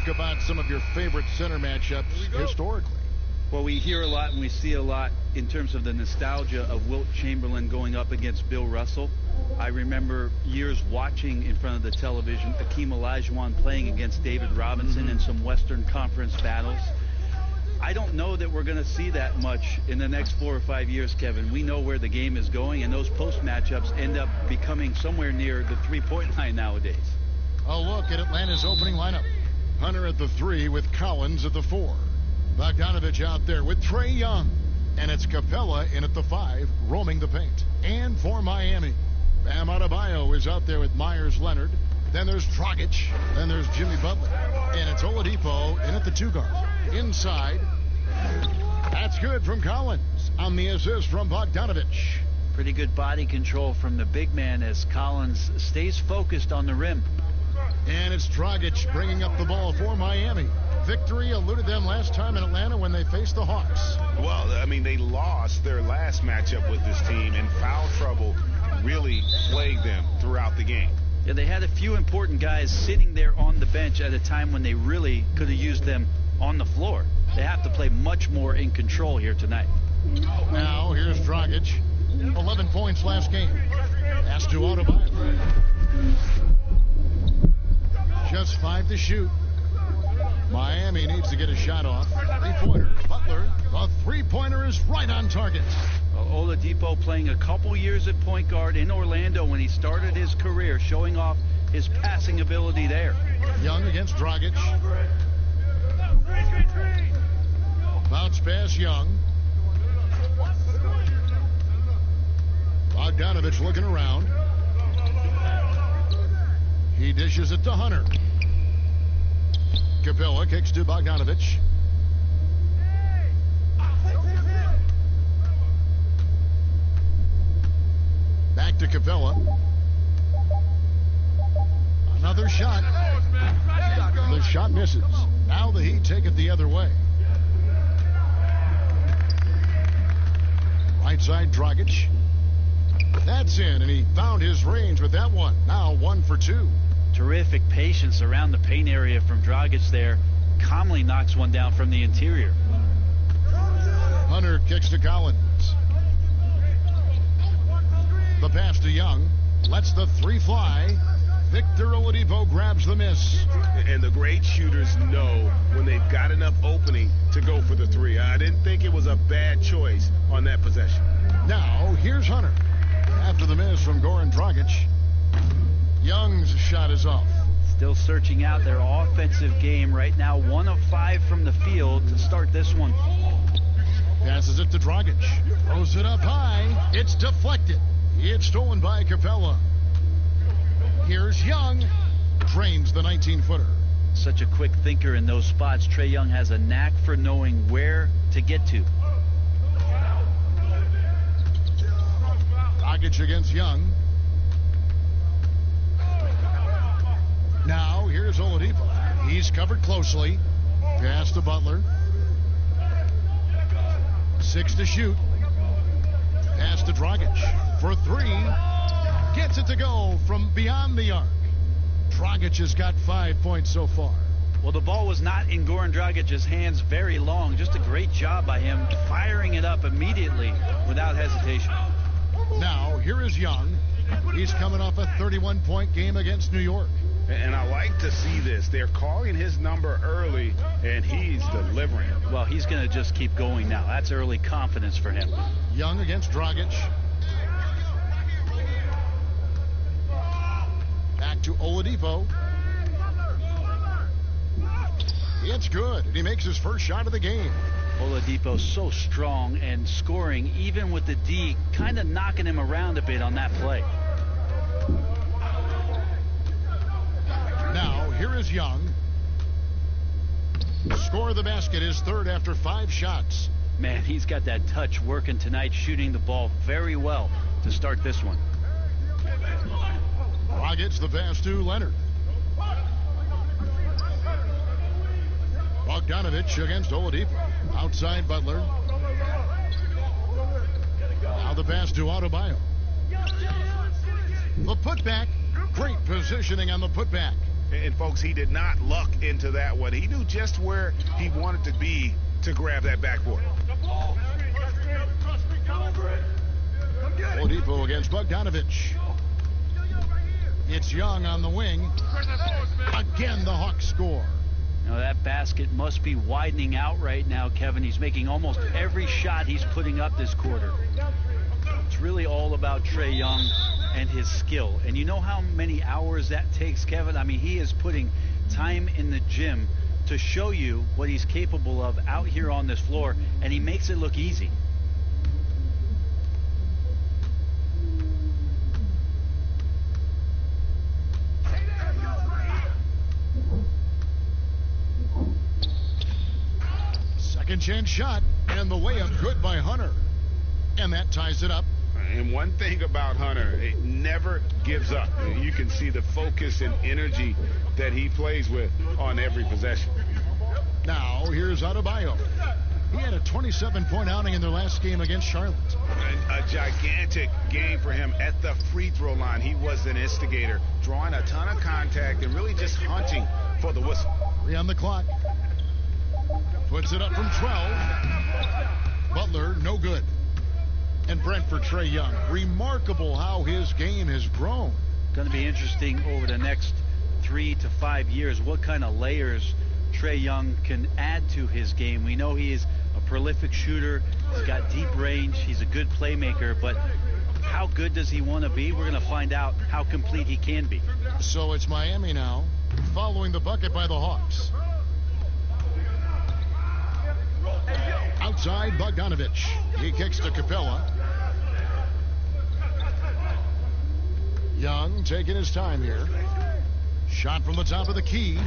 talk about some of your favorite center matchups historically. Well, we hear a lot and we see a lot in terms of the nostalgia of Wilt Chamberlain going up against Bill Russell. I remember years watching in front of the television Akeem Olajuwon playing against David Robinson in some Western Conference battles. I don't know that we're going to see that much in the next 4 or 5 years, Kevin. We know where the game is going, and those post matchups end up becoming somewhere near the three-point line nowadays. A look at Atlanta's opening lineup. Hunter at the 3 with Collins at the 4. Bogdanovich out there with Trae Young. And it's Capella in at the 5, roaming the paint. And for Miami, Bam Adebayo is out there with Myers Leonard. Then there's Dragic. Then there's Jimmy Butler. And it's Oladipo in at the 2 guard. Inside. That's good from Collins on the assist from Bogdanovich. Pretty good body control from the big man as Collins stays focused on the rim. And it's Dragic bringing up the ball for Miami. Victory eluded them last time in Atlanta when they faced the Hawks. Well, I mean, they lost their last matchup with this team, and foul trouble really plagued them throughout the game. Yeah, they had a few important guys sitting there on the bench at a time when they really could have used them on the floor. They have to play much more in control here tonight. Now, here's Dragic. 11 points last game. Pass to Adebayo. Just 5 to shoot. Miami needs to get a shot off. Three-pointer, Butler. The three-pointer is right on target. Oladipo playing a couple years at point guard in Orlando when he started his career, showing off his passing ability there. Young against Dragic. Bounce pass, Young. Bogdanovich looking around. He dishes it to Hunter. Capella kicks to Bogdanovich. Back to Capella. Another shot. The shot misses. Now the Heat take it the other way. Right side, Dragic. That's in, and he found his range with that one. Now 1 for 2. Terrific patience around the paint area from Dragic there. Calmly knocks one down from the interior. Hunter kicks to Collins. The pass to Young. Lets the 3 fly. Victor Oladipo grabs the miss. And the great shooters know when they've got enough opening to go for the 3. I didn't think it was a bad choice on that possession. Now, here's Hunter. After the miss from Goran Dragic. Young's shot is off. Still searching out their offensive game right now. 1 of 5 from the field to start this one. Passes it to Dragic. Throws it up high. It's deflected. It's stolen by Capella. Here's Young. Drains the 19-footer. Such a quick thinker in those spots. Trae Young has a knack for knowing where to get to. Dragic against Young. Now, here's Oladipo. He's covered closely. Pass to Butler. 6 to shoot. Pass to Dragic for 3. Gets it to go from beyond the arc. Dragic has got 5 points so far. Well, the ball was not in Goran Dragic's hands very long. Just a great job by him firing it up immediately without hesitation. Now, here is Young. He's coming off a 31-point game against New York. And I like to see this. They're calling his number early, and he's delivering. Well, he's going to just keep going now. That's early confidence for him. Young against Dragic. Back to Oladipo. It's good, and he makes his first shot of the game. Oladipo so strong and scoring, even with the D kind of knocking him around a bit on that play. Now, here is Young. Score of the basket is 3rd after 5 shots. Man, he's got that touch working tonight, shooting the ball very well to start this one. Dragic the pass to Leonard. Bogdanovich against Oladipo. Outside Butler. Now the pass to Adebayo. The putback. Great positioning on the putback. And folks, he did not luck into that one. He knew just where he wanted to be to grab that backboard. Oladipo against Bogdanovich. It's Young on the wing. Again, the Hawks score. Now that basket must be widening out right now, Kevin. He's making almost every shot he's putting up this quarter. It's really all about Trae Young and his skill. And you know how many hours that takes, Kevin? I mean, he is putting time in the gym to show you what he's capable of out here on this floor, and he makes it look easy. Second chance shot, and the layup good by Hunter. And that ties it up. And one thing about Hunter, it never gives up. You can see the focus and energy that he plays with on every possession. Now, here's Adebayo. He had a 27-point outing in their last game against Charlotte. A gigantic game for him at the free throw line. He was an instigator, drawing a ton of contact and really just hunting for the whistle. 3 on the clock. Puts it up from 12. Butler, no good. And Brent for Trae Young. Remarkable how his game has grown. Going to be interesting over the next 3 to 5 years what kind of layers Trae Young can add to his game. We know he is a prolific shooter. He's got deep range. He's a good playmaker. But how good does he want to be? We're going to find out how complete he can be. So it's Miami now, following the bucket by the Hawks. Outside, Bogdanovich. He kicks to Capella. Young taking his time here. Shot from the top of the key.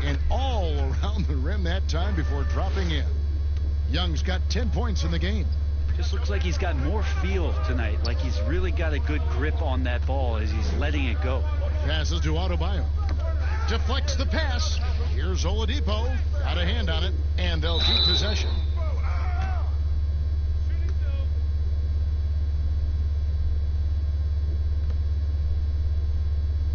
And all around the rim that time before dropping in. Young's got 10 points in the game. Just looks like he's got more feel tonight. Like he's really got a good grip on that ball as he's letting it go. Passes to Adebayo. Deflects the pass. Here's Oladipo. Got a hand on it. And they'll keep possession.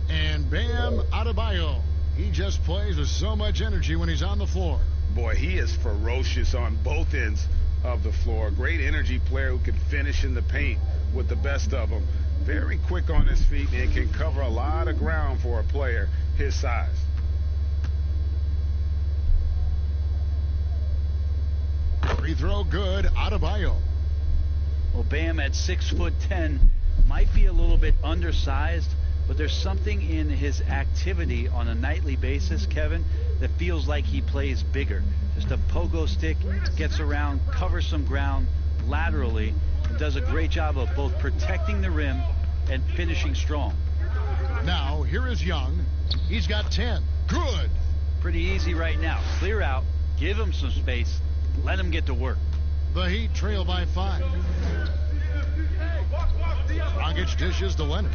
And Bam Adebayo. He just plays with so much energy when he's on the floor. Boy, he is ferocious on both ends of the floor. Great energy player who can finish in the paint with the best of them. Very quick on his feet and can cover a lot of ground for a player his size. Free throw good. Adebayo. Well, Bam at 6'10" might be a little bit undersized, but there's something in his activity on a nightly basis, Kevin, that feels like he plays bigger. Just a pogo stick, gets around, covers some ground laterally, and does a great job of both protecting the rim and finishing strong. Now, here is Young. He's got 10. Good. Pretty easy right now. Clear out, give him some space, let him get to work. The Heat trail by 5. Dragic dishes to Leonard.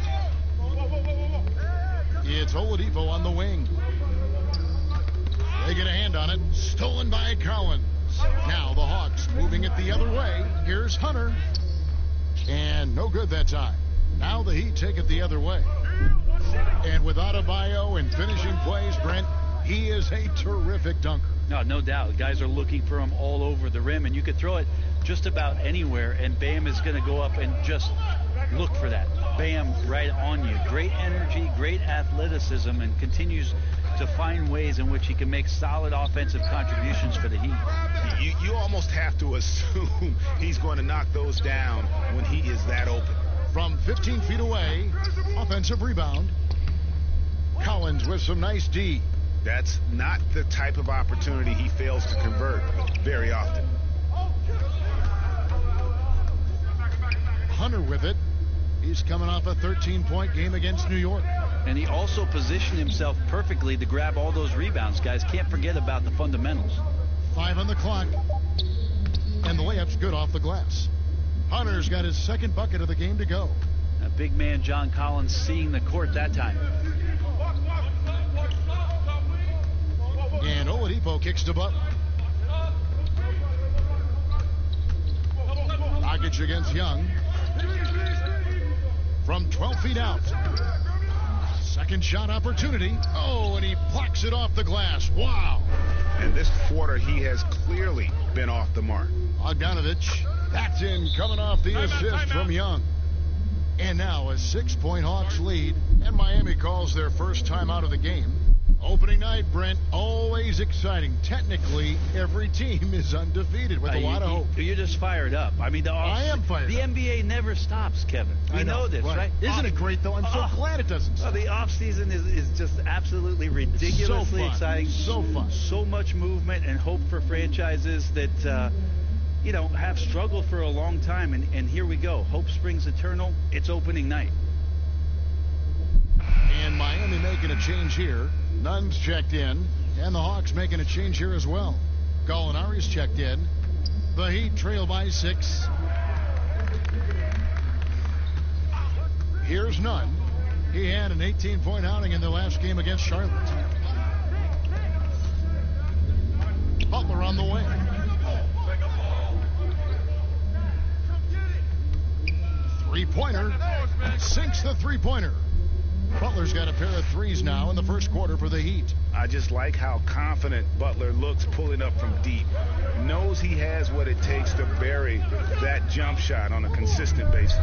It's Oladipo on the wing. They get a hand on it. Stolen by Collins. Now the Hawks moving it the other way. Here's Hunter. And no good that time. Now the Heat take it the other way. And with Adebayo and finishing plays, Brent, he is a terrific dunker. No doubt. Guys are looking for him all over the rim, and you could throw it just about anywhere, and Bam is going to go up and just look for that. Bam right on you. Great energy, great athleticism, and continues to find ways in which he can make solid offensive contributions for the Heat. You almost have to assume he's going to knock those down when he is that open. From 15 feet away, offensive rebound. Collins with some nice D. That's not the type of opportunity he fails to convert very often. Hunter with it. He's coming off a 13-point game against New York. And he also positioned himself perfectly to grab all those rebounds, guys. Can't forget about the fundamentals. 5 on the clock. And the layup's good off the glass. Hunter's got his second bucket of the game to go. A big man, John Collins, seeing the court that time. And Oladipo kicks to Butler. Dragic against Young. From 12 feet out. Second shot opportunity. Oh, and he blocks it off the glass. Wow. And this quarter, he has clearly been off the mark. Bogdanovich, that's in, coming off the assist from Young. And now a 6-point Hawks lead, and Miami calls their first time out of the game. Opening night, Brent, always exciting. Technically, every team is undefeated with a lot of hope. You're just fired up. I mean, I am fired the up. NBA never stops, Kevin. We know this, right? Isn't it great, though? I'm so glad it doesn't stop. The offseason is just absolutely ridiculously so exciting. So fun. So much movement and hope for franchises that, have struggled for a long time. And here we go. Hope springs eternal. It's opening night. And Miami making a change here. Nunn's checked in, and the Hawks making a change here as well. Gallinari's checked in. The Heat trail by 6. Here's Nunn. He had an 18-point outing in their last game against Charlotte. Butler on the wing. Three-pointer. Sinks the three-pointer. Butler's got a pair of threes now in the first quarter for the Heat. I just like how confident Butler looks pulling up from deep. Knows he has what it takes to bury that jump shot on a consistent basis.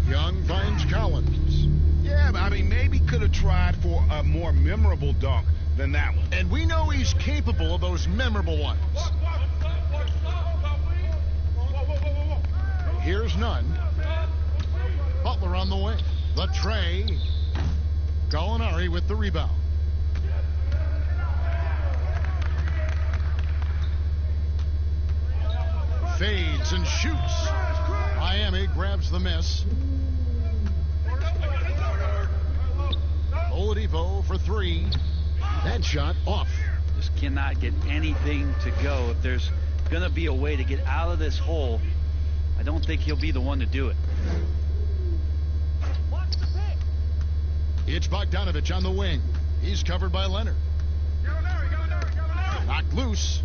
Young finds Collins. Yeah, but I mean, maybe could have tried for a more memorable dunk than that one. And we know he's capable of those memorable ones. Here's Nunn. Butler on the wing. The tray. Gallinari with the rebound. Fades and shoots. Miami grabs the miss. Oladipo for 3. That shot off. Just cannot get anything to go. If there's going to be a way to get out of this hole, I don't think he'll be the one to do it. It's Bogdanovich on the wing. He's covered by Leonard. Knocked loose.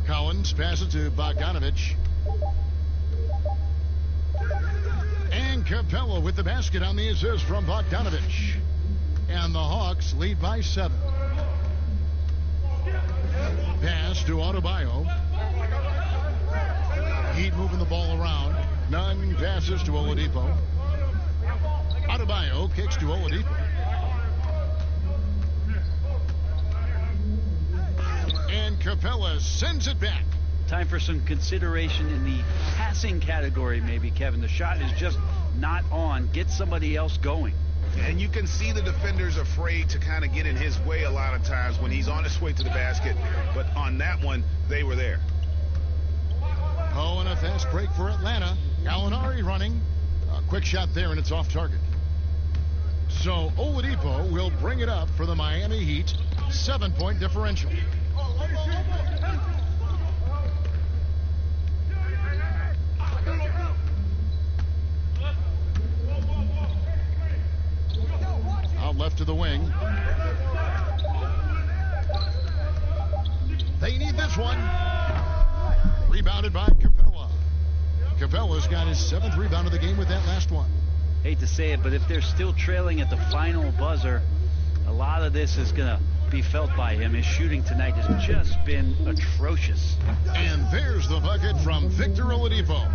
Collins passes to Bogdanovich. And Capella with the basket on the assist from Bogdanovich. And the Hawks lead by 7. Pass to Adebayo. Heat moving the ball around. Nunn passes to Oladipo. Adebayo kicks to Oladipo. And Capella sends it back. Time for some consideration in the passing category, maybe, Kevin. The shot is just not on. Get somebody else going. And you can see the defenders afraid to kind of get in his way a lot of times when he's on his way to the basket. But on that one, they were there. Oh, and a fast break for Atlanta. Gallinari running. A quick shot there, and it's off target. So Oladipo will bring it up for the Miami Heat. 7-point differential. Out left to the wing. They need this one. Rebounded by Capella. Capella's got his 7th rebound of the game with that last one. Hate to say it, but if they're still trailing at the final buzzer, a lot of this is going to be felt by him. His shooting tonight has just been atrocious. And there's the bucket from Victor Oladipo.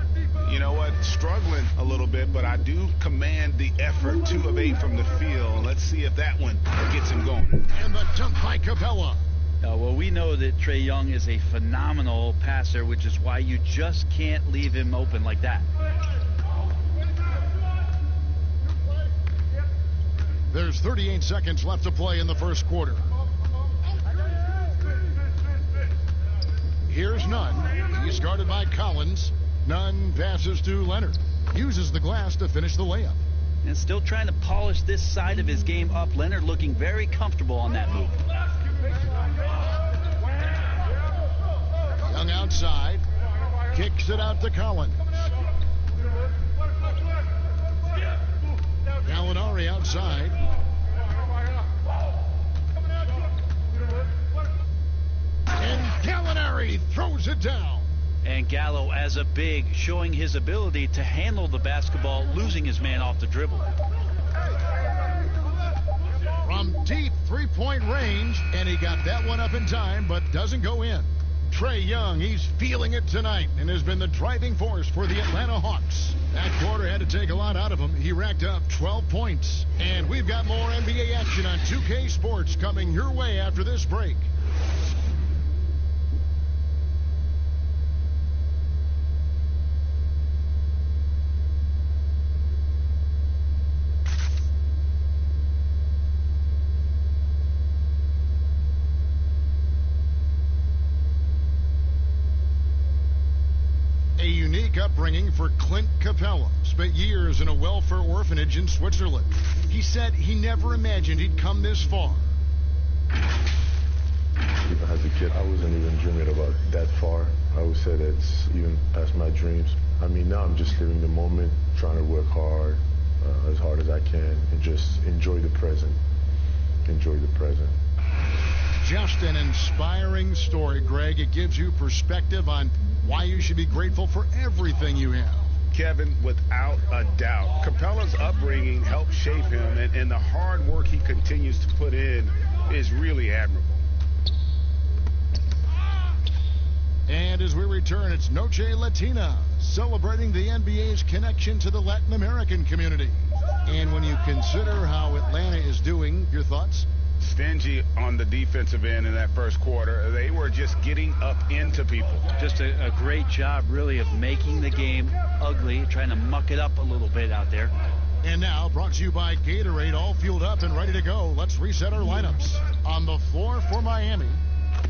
You know what? Struggling a little bit, but I do command the effort. 2 of 8 from the field. Let's see if that one gets him going. And the dunk by Capella. Well, we know that Trae Young is a phenomenal passer, which is why you just can't leave him open like that. There's 38 seconds left to play in the first quarter. Here's Nunn. He's guarded by Collins. Nunn passes to Leonard. Uses the glass to finish the layup. And still trying to polish this side of his game up. Leonard looking very comfortable on that move. Young outside. Kicks it out to Collins. Gallinari outside. And Gallinari throws it down. And Gallo, as a big, showing his ability to handle the basketball, losing his man off the dribble. from deep three-point range, and he got that one up in time, but doesn't go in. Trae Young, he's feeling it tonight and has been the driving force for the Atlanta Hawks. That quarter had to take a lot out of him. He racked up 12 points. And we've got more NBA action on 2K Sports coming your way after this break. A unique upbringing for Clint Capella. Spent years in a welfare orphanage in Switzerland. He said he never imagined he'd come this far. Even as a kid, I wasn't even dreaming about that far. I would say that's even past my dreams. I mean, now I'm just living the moment, trying to work hard as I can, and just enjoy the present. Enjoy the present. Just an inspiring story, Greg. It gives you perspective on why you should be grateful for everything you have. Kevin, without a doubt, Capella's upbringing helped shape him, and the hard work he continues to put in is really admirable. And as we return, it's Noche Latina, celebrating the NBA's connection to the Latin American community. And when you consider how Atlanta is doing, your thoughts? Stingy on the defensive end in that first quarter. They were just getting up into people. Just a great job, really, of making the game ugly, trying to muck it up a little bit out there. And now, brought to you by Gatorade, all fueled up and ready to go. Let's reset our lineups. On the floor for Miami,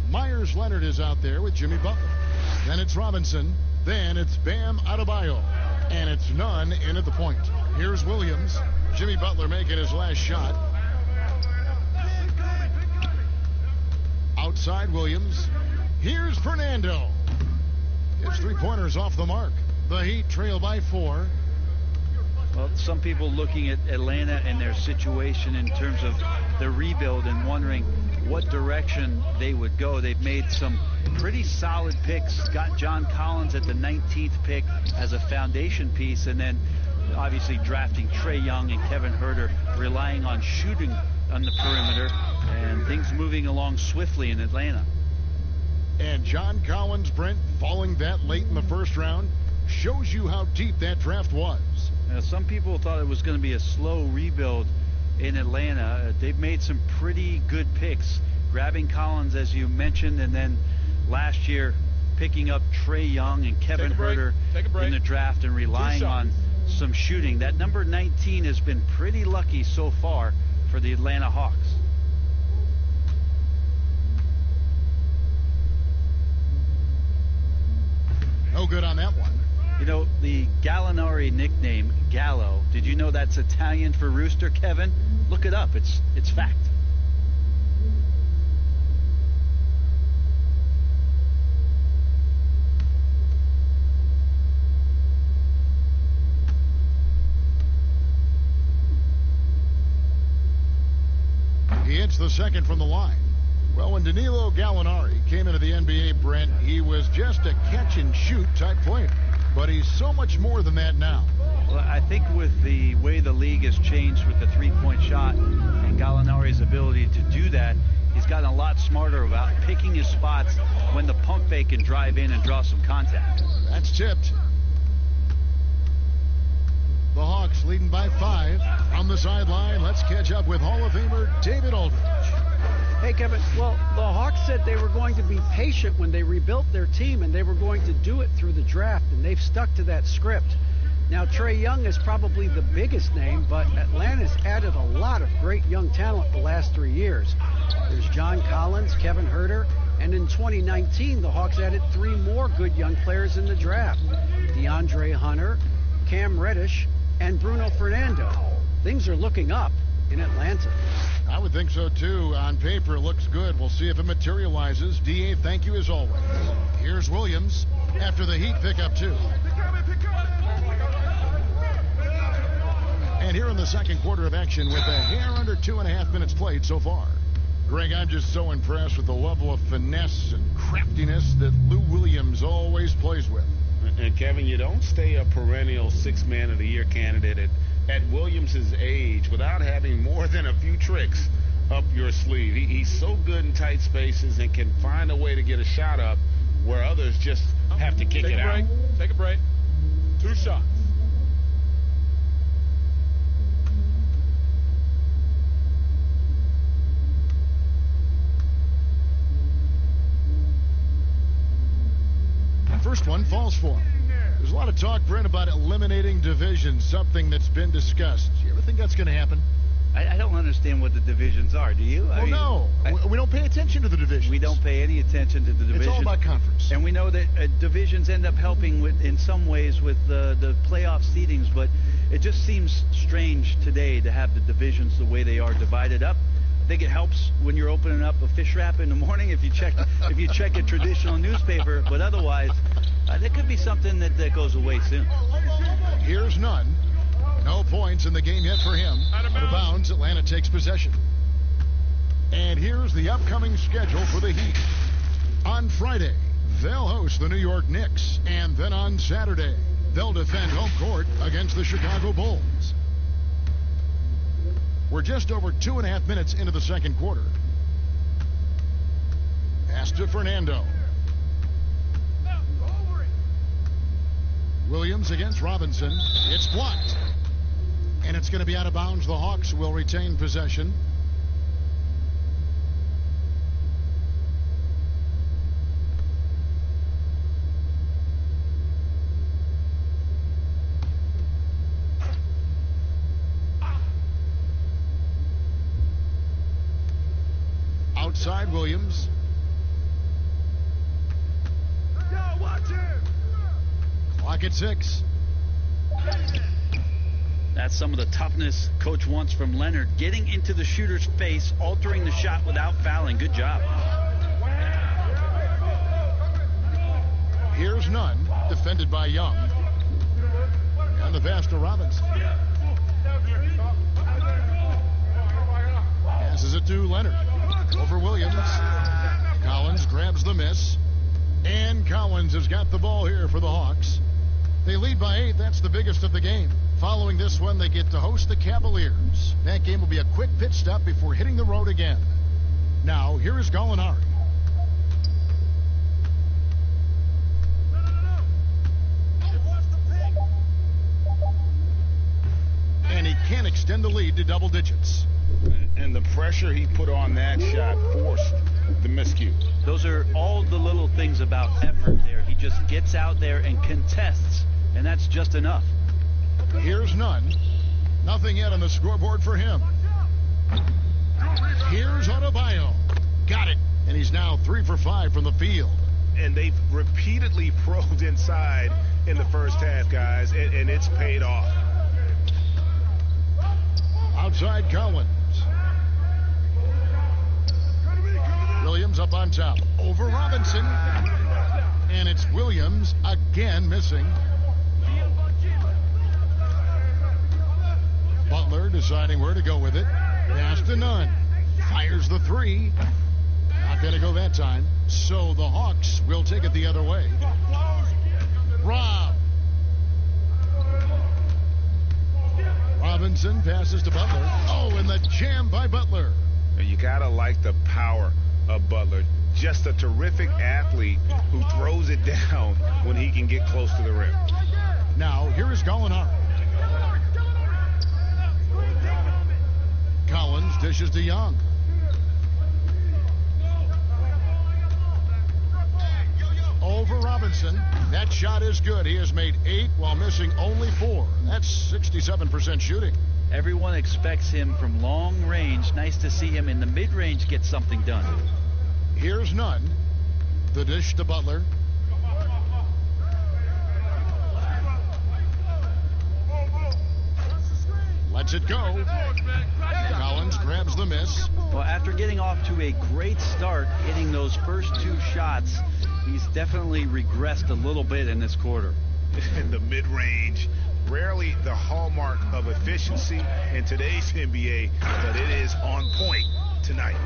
Myers Leonard is out there with Jimmy Butler. Then it's Robinson. Then it's Bam Adebayo. And it's none in at the point. Here's Williams. Jimmy Butler making his last shot. Outside Williams. Here's Fernando. His three-pointers off the mark. The Heat trail by 4. Well, some people looking at Atlanta and their situation in terms of the rebuild and wondering what direction they would go. They've made some pretty solid picks. Got John Collins at the 19th pick as a foundation piece, and then obviously drafting Trae Young and Kevin Huerter, relying on shooting on the perimeter, and things moving along swiftly in Atlanta. And John Collins, Brent, falling that late in the first round, shows you how deep that draft was. Now, some people thought it was going to be a slow rebuild in Atlanta. They've made some pretty good picks, grabbing Collins, as you mentioned, and then last year picking up Trae Young and Kevin Huerter in the draft and relying on some shooting. That number 19 has been pretty lucky so far for the Atlanta Hawks. No good on that one. You know, the Gallinari nickname, Gallo, did you know that's Italian for rooster, Kevin? Look it up. It's fact. He hits the second from the line. Well, when Danilo Gallinari came into the NBA, Brent, he was just a catch-and-shoot type player. But he's so much more than that now. Well, I think with the way the league has changed with the three-point shot and Gallinari's ability to do that, he's gotten a lot smarter about picking his spots when the pump fake can drive in and draw some contact. That's tipped. The Hawks leading by 5. On the sideline, let's catch up with Hall of Famer David Aldridge. Hey, Kevin. Well, the Hawks said they were going to be patient when they rebuilt their team, and they were going to do it through the draft, and they've stuck to that script. Now, Trae Young is probably the biggest name, but Atlanta's added a lot of great young talent the last 3 years. There's John Collins, Kevin Huerter, and in 2019, the Hawks added 3 more good young players in the draft. DeAndre Hunter, Cam Reddish, and Bruno Fernando. Things are looking up in Atlanta. I would think so, too. On paper, it looks good. We'll see if it materializes. D.A., thank you as always. Here's Williams after the Heat pick up 2. And here in the second quarter of action with a hair under 2.5 minutes played so far. Greg, I'm just so impressed with the level of finesse and craftiness that Lou Williams always plays with. And, Kevin, you don't stay a perennial six-man of the year candidate at Williams' age without having more than a few tricks up your sleeve. He's so good in tight spaces and can find a way to get a shot up where others just have to kick it out. Take a break. 2 shots. First one falls for him. There's a lot of talk, Brent, about eliminating divisions, something that's been discussed. Do you ever think that's going to happen? I don't understand what the divisions are. Do you? No. We don't pay attention to the divisions. We don't pay any attention to the divisions. It's all about conference. And we know that divisions end up helping in some ways with the playoff seedings, but it just seems strange today to have the divisions the way they are divided up. I think it helps when you're opening up a fish wrap in the morning if you check a traditional newspaper, but otherwise, there could be something that goes away soon. Here's none. No points in the game yet for him. Out of bounds, Atlanta takes possession. And here's the upcoming schedule for the Heat. On Friday, they'll host the New York Knicks, and then on Saturday, they'll defend home court against the Chicago Bulls. We're just over 2.5 minutes into the second quarter. Pass to Fernando. Williams against Robinson. It's blocked. And it's going to be out of bounds. The Hawks will retain possession. Outside Williams. Clock at 6. That's some of the toughness Coach wants from Leonard. Getting into the shooter's face, altering the shot without fouling. Good job. Here's none. Defended by Young. And the pass to Robinson. Passes it to Leonard. Over Williams. Collins grabs the miss. And Collins has got the ball here for the Hawks. They lead by 8. That's the biggest of the game. Following this one, they get to host the Cavaliers. That game will be a quick pit stop before hitting the road again. Now, here is Gallinari. And he can't extend the lead to double digits. And the pressure he put on that shot forced the miscue. Those are all the little things about effort there. He just gets out there and contests, and that's just enough. Here's none. Nothing yet on the scoreboard for him. Here's Adebayo. Got it. And he's now 3 for 5 from the field. And they've repeatedly probed inside in the first half, guys, and it's paid off. Outside Collins. Williams up on top. Over Robinson. And it's Williams again missing. Butler deciding where to go with it. Pass to none. Fires the 3. Not going to go that time. So the Hawks will take it the other way. Rob. Robinson passes to Butler. Oh, and the jam by Butler. You gotta like the power of Butler. Just a terrific athlete who throws it down when he can get close to the rim. Now, here is Gallinari. Collins dishes to Young. Over Robinson. That shot is good. He has made 8 while missing only 4. That's 67% shooting. Everyone expects him from long range. Nice to see him in the mid-range get something done. Here's none. The dish to Butler. Lets it go. Collins grabs the miss. Well, after getting off to a great start, hitting those first 2 shots, he's definitely regressed a little bit in this quarter. In the mid-range, rarely the hallmark of efficiency in today's NBA, but it is on point tonight.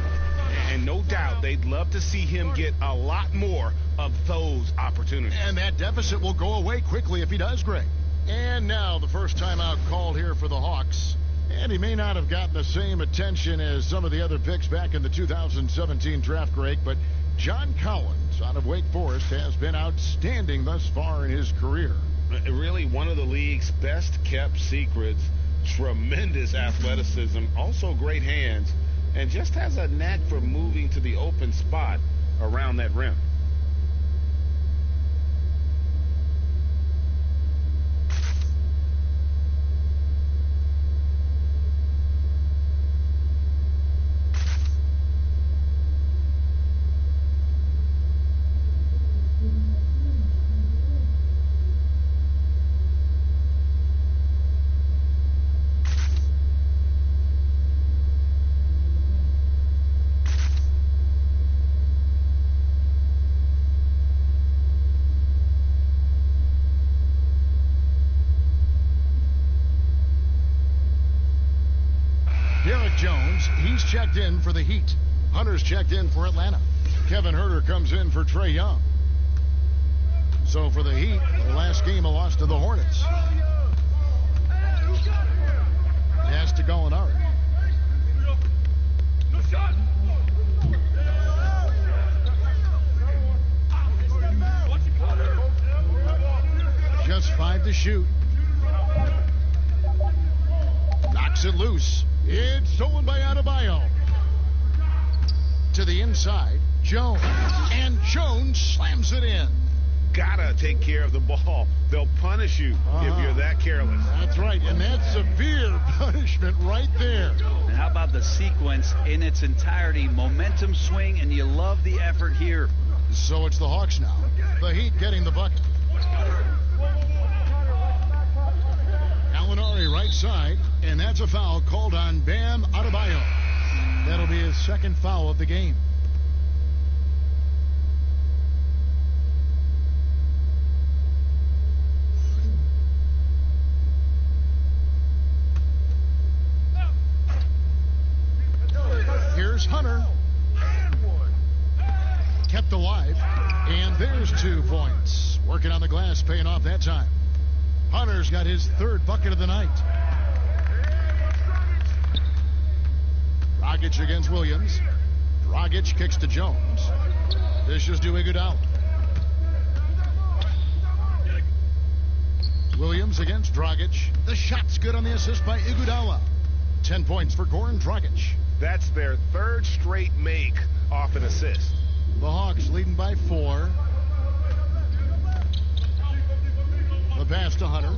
And no doubt they'd love to see him get a lot more of those opportunities. And that deficit will go away quickly if he does, Greg. And now the first timeout called here for the Hawks. And he may not have gotten the same attention as some of the other picks back in the 2017 draft, Greg, but John Collins out of Wake Forest has been outstanding thus far in his career. Really one of the league's best kept secrets. Tremendous athleticism, also great hands, and just has a knack for moving to the open spot around that rim. Jones, he's checked in for the Heat. Hunter's checked in for Atlanta. Kevin Huerter comes in for Trae Young. So for the Heat, the last game a loss to the Hornets. Pass to Gallinari. Just 5 to shoot. Knocks it loose. It's stolen by Adebayo. To the inside, Jones. And Jones slams it in. Gotta take care of the ball. They'll punish you if you're that careless. That's right, and that's severe punishment right there. And how about the sequence in its entirety? Momentum swing, and you love the effort here. So it's the Hawks now. The Heat getting the bucket. Gallinari right side, and that's a foul called on Bam Adebayo. That'll be his second foul of the game. Here's Hunter. Kept alive, and there's 2 points. Working on the glass, paying off that time. Hunter's got his 3rd bucket of the night. Dragic against Williams. Dragic kicks to Jones. Dishes to Iguodala. Williams against Dragic. The shot's good on the assist by Iguodala. 10 points for Goran Dragic. That's their 3rd straight make off an assist. The Hawks leading by 4. The pass to Hunter.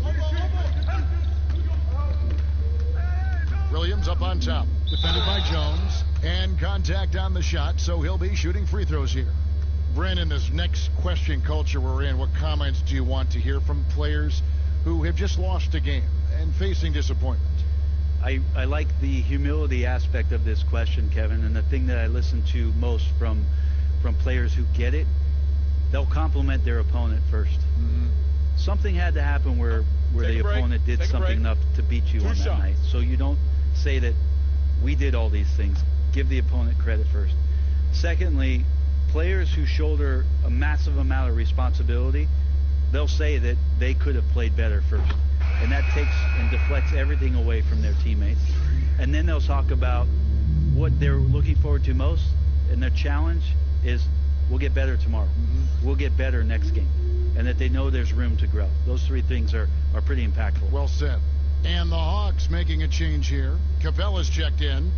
Williams up on top. Defended by Jones. And contact on the shot, so he'll be shooting free throws here. Brandon, this next question culture we're in, what comments do you want to hear from players who have just lost a game and facing disappointment? I like the humility aspect of this question, Kevin, and the thing that I listen to most from players who get it, they'll compliment their opponent first. Mm-hmm. Something had to happen where the opponent did something enough to beat you on that night. So you don't say that we did all these things. Give the opponent credit first. Secondly, players who shoulder a massive amount of responsibility, they'll say that they could have played better first. And that takes and deflects everything away from their teammates. And then they'll talk about what they're looking forward to most, and their challenge is we'll get better tomorrow. Mm-hmm. We'll get better next game. And that they know there's room to grow. Those 3 things are pretty impactful. Well said. And the Hawks making a change here. Capella's checked in.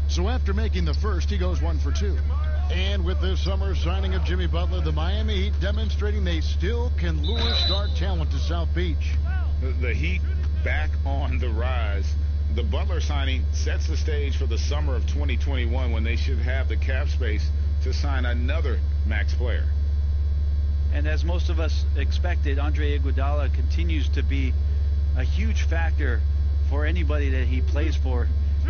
So after making the first, he goes 1 for 2. And with this summer signing of Jimmy Butler, the Miami Heat demonstrating they still can lure star talent to South Beach. The Heat back on the rise. The Butler signing sets the stage for the summer of 2021 when they should have the cap space to sign another max player. And as most of us expected, Andre Iguodala continues to be a huge factor for anybody that he plays for.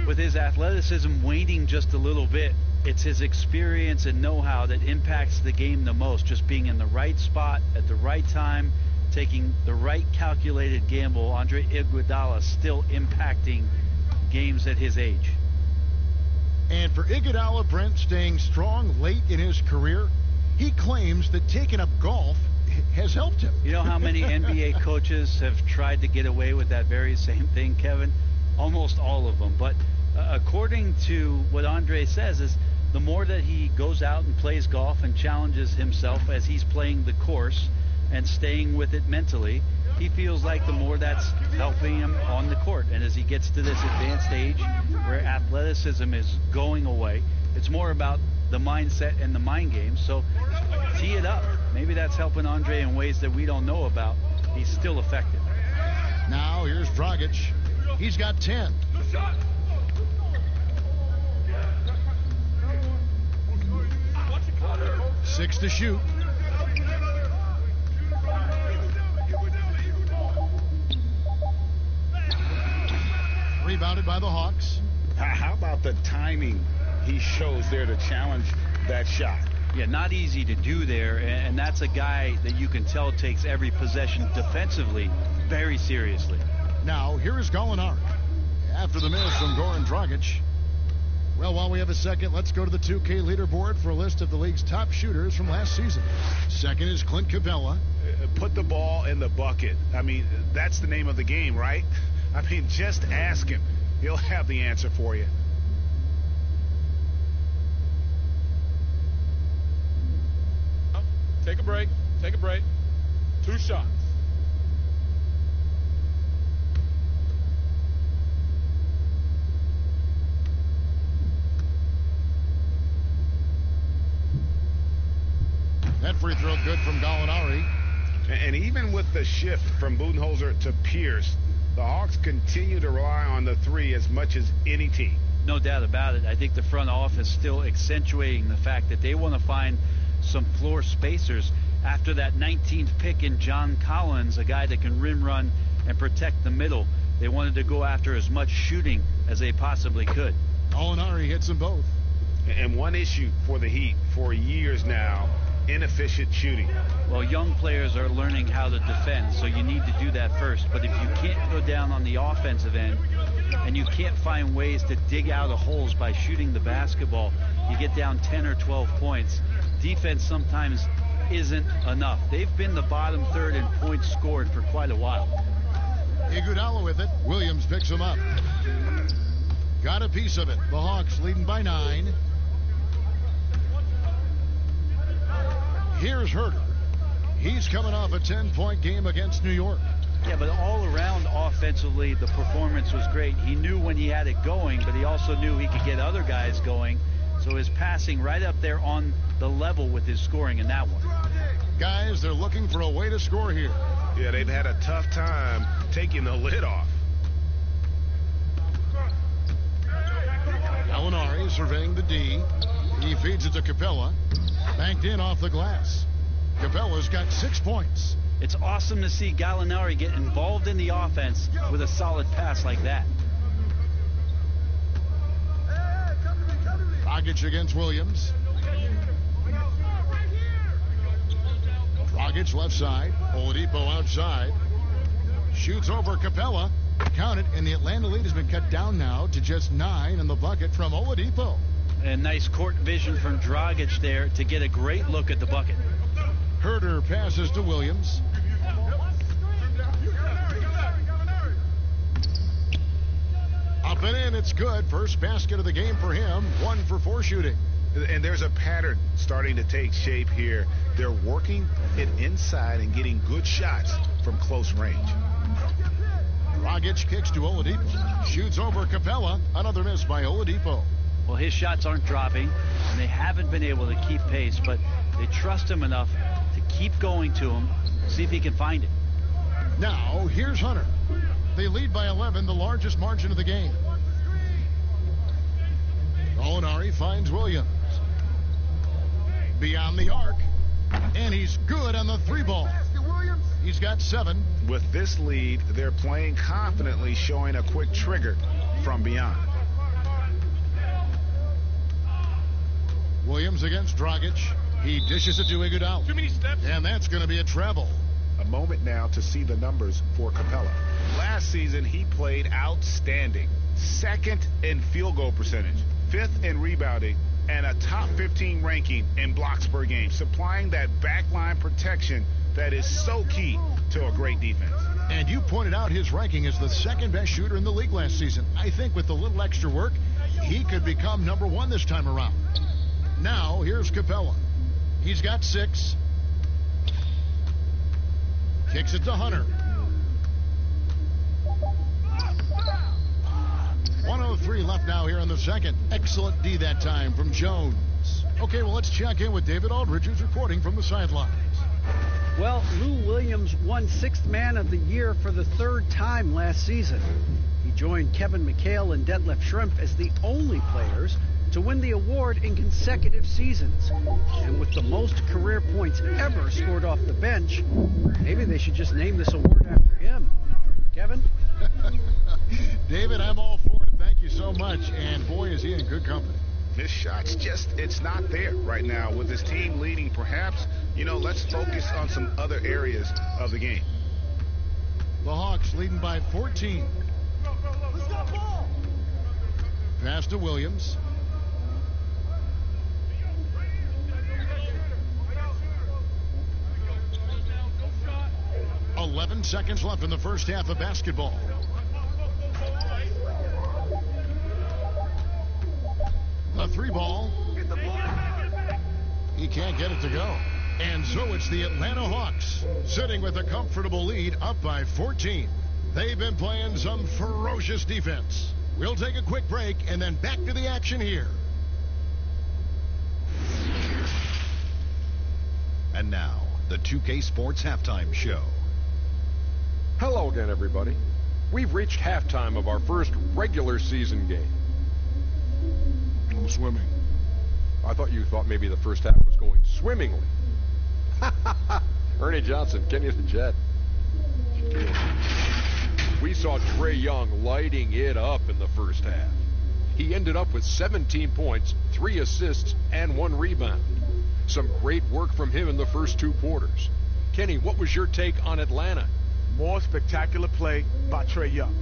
With his athleticism waning just a little bit, it's his experience and know-how that impacts the game the most. Just being in the right spot at the right time, taking the right calculated gamble. Andre Iguodala still impacting games at his age. And for Iguodala, Brent, staying strong late in his career, he claims that taking up golf has helped him. You know how many NBA coaches have tried to get away with that very same thing, Kevin? Almost all of them. But according to what Andre says, is the more that he goes out and plays golf and challenges himself as he's playing the course and staying with it mentally, he feels like the more that's helping him on the court. And as he gets to this advanced age where athleticism is going away, it's more about the mindset and the mind game. So tee it up. Maybe that's helping Andre in ways that we don't know about. He's still effective. Now here's Dragic. He's got 10. Six to shoot. Rebounded by the Hawks. How about the timing he shows there to challenge that shot? Yeah, not easy to do there, and that's a guy that you can tell takes every possession defensively very seriously. Now, here is Gallinari. After the miss from Goran Dragic. Well, while we have a second, let's go to the 2K leaderboard for a list of the league's top shooters from last season. Second is Clint Capella. Put the ball in the bucket. I mean, that's the name of the game, right? I mean, just ask him. He'll have the answer for you. Take a break. Take a break. 2 shots. That free throw good from Gallinari. And even with the shift from Budenholzer to Pierce, the Hawks continue to rely on the three as much as any team. No doubt about it. I think the front office still accentuating the fact that they want to find some floor spacers after that 19th pick in John Collins, a guy that can rim run and protect the middle. They wanted to go after as much shooting as they possibly could. Gallinari hits them both. And one issue for the Heat for years now, inefficient shooting. Well, young players are learning how to defend, so you need to do that first. But if you can't go down on the offensive end and you can't find ways to dig out of holes by shooting the basketball, you get down 10 or 12 points. Defense sometimes isn't enough. They've been the bottom third in points scored for quite a while. Iguodala with it. Williams picks him up. Got a piece of it. The Hawks leading by 9. Here's Herter. He's coming off a 10-point game against New York. Yeah, but all around offensively, the performance was great. He knew when he had it going, but he also knew he could get other guys going. So his passing right up there on the level with his scoring in that one. Guys, they're looking for a way to score here. Yeah, they've had a tough time taking the lid off. Gallinari surveying the D. He feeds it to Capella. Banked in off the glass. Capella's got 6 points. It's awesome to see Gallinari get involved in the offense with a solid pass like that. Dragic against Williams. Dragic left side. Oladipo outside. Shoots over Capella. Count it, and the Atlanta lead has been cut down now to just 9 in the bucket from Oladipo. And nice court vision from Dragic there to get a great look at the bucket. Herter passes to Williams. Up and in, it's good. First basket of the game for him. 1 for 4 shooting. And there's a pattern starting to take shape here. They're working it inside and getting good shots from close range. Dragic kicks to Oladipo. Shoots over Capella. Another miss by Oladipo. Well, his shots aren't dropping, and they haven't been able to keep pace, but they trust him enough to keep going to him, see if he can find it. Now, here's Hunter. They lead by 11, the largest margin of the game. Gallinari finds Williams. Beyond the arc. And he's good on the 3-ball. He's got 7. With this lead, they're playing confidently, showing a quick trigger from beyond. Williams against Dragic. He dishes it to Iguodala. Too many steps. And that's going to be a travel. A moment now to see the numbers for Capella. Last season, he played outstanding. 2nd in field goal percentage, 5th in rebounding, and a top 15 ranking in blocks per game, supplying that backline protection that is so key to a great defense. And you pointed out his ranking as the second best shooter in the league last season. I think with a little extra work, he could become number one this time around. Now, here's Capella. He's got 6. Kicks it to Hunter. 1:03 left now here in the second. Excellent D that time from Jones. Okay, well, let's check in with David Aldridge, who's reporting from the sidelines. Well, Lou Williams won 6th Man of the Year for the 3rd time last season. He joined Kevin McHale and Detlef Schrempf as the only players to win the award in consecutive seasons. And with the most career points ever scored off the bench, maybe they should just name this award after him. Kevin? David, I'm all for it. Thank you so much. And boy, is he in good company. His shot's just, it's not there right now. With his team leading, perhaps, let's focus on some other areas of the game. The Hawks leading by 14. Pass to Williams. 11 seconds left in the first half of basketball. The 3-ball. He can't get it to go. And so it's the Atlanta Hawks sitting with a comfortable lead up by 14. They've been playing some ferocious defense. We'll take a quick break and then back to the action here. And now, the 2K Sports Halftime Show. Hello again, everybody. We've reached halftime of our first regular season game. I'm swimming. I thought you thought maybe the first half was going swimmingly. Ernie Johnson, Kenny the Jet. We saw Trae Young lighting it up in the first half. He ended up with 17 points, 3 assists, and 1 rebound. Some great work from him in the first 2 quarters. Kenny, what was your take on Atlanta? More spectacular play by Trae Young.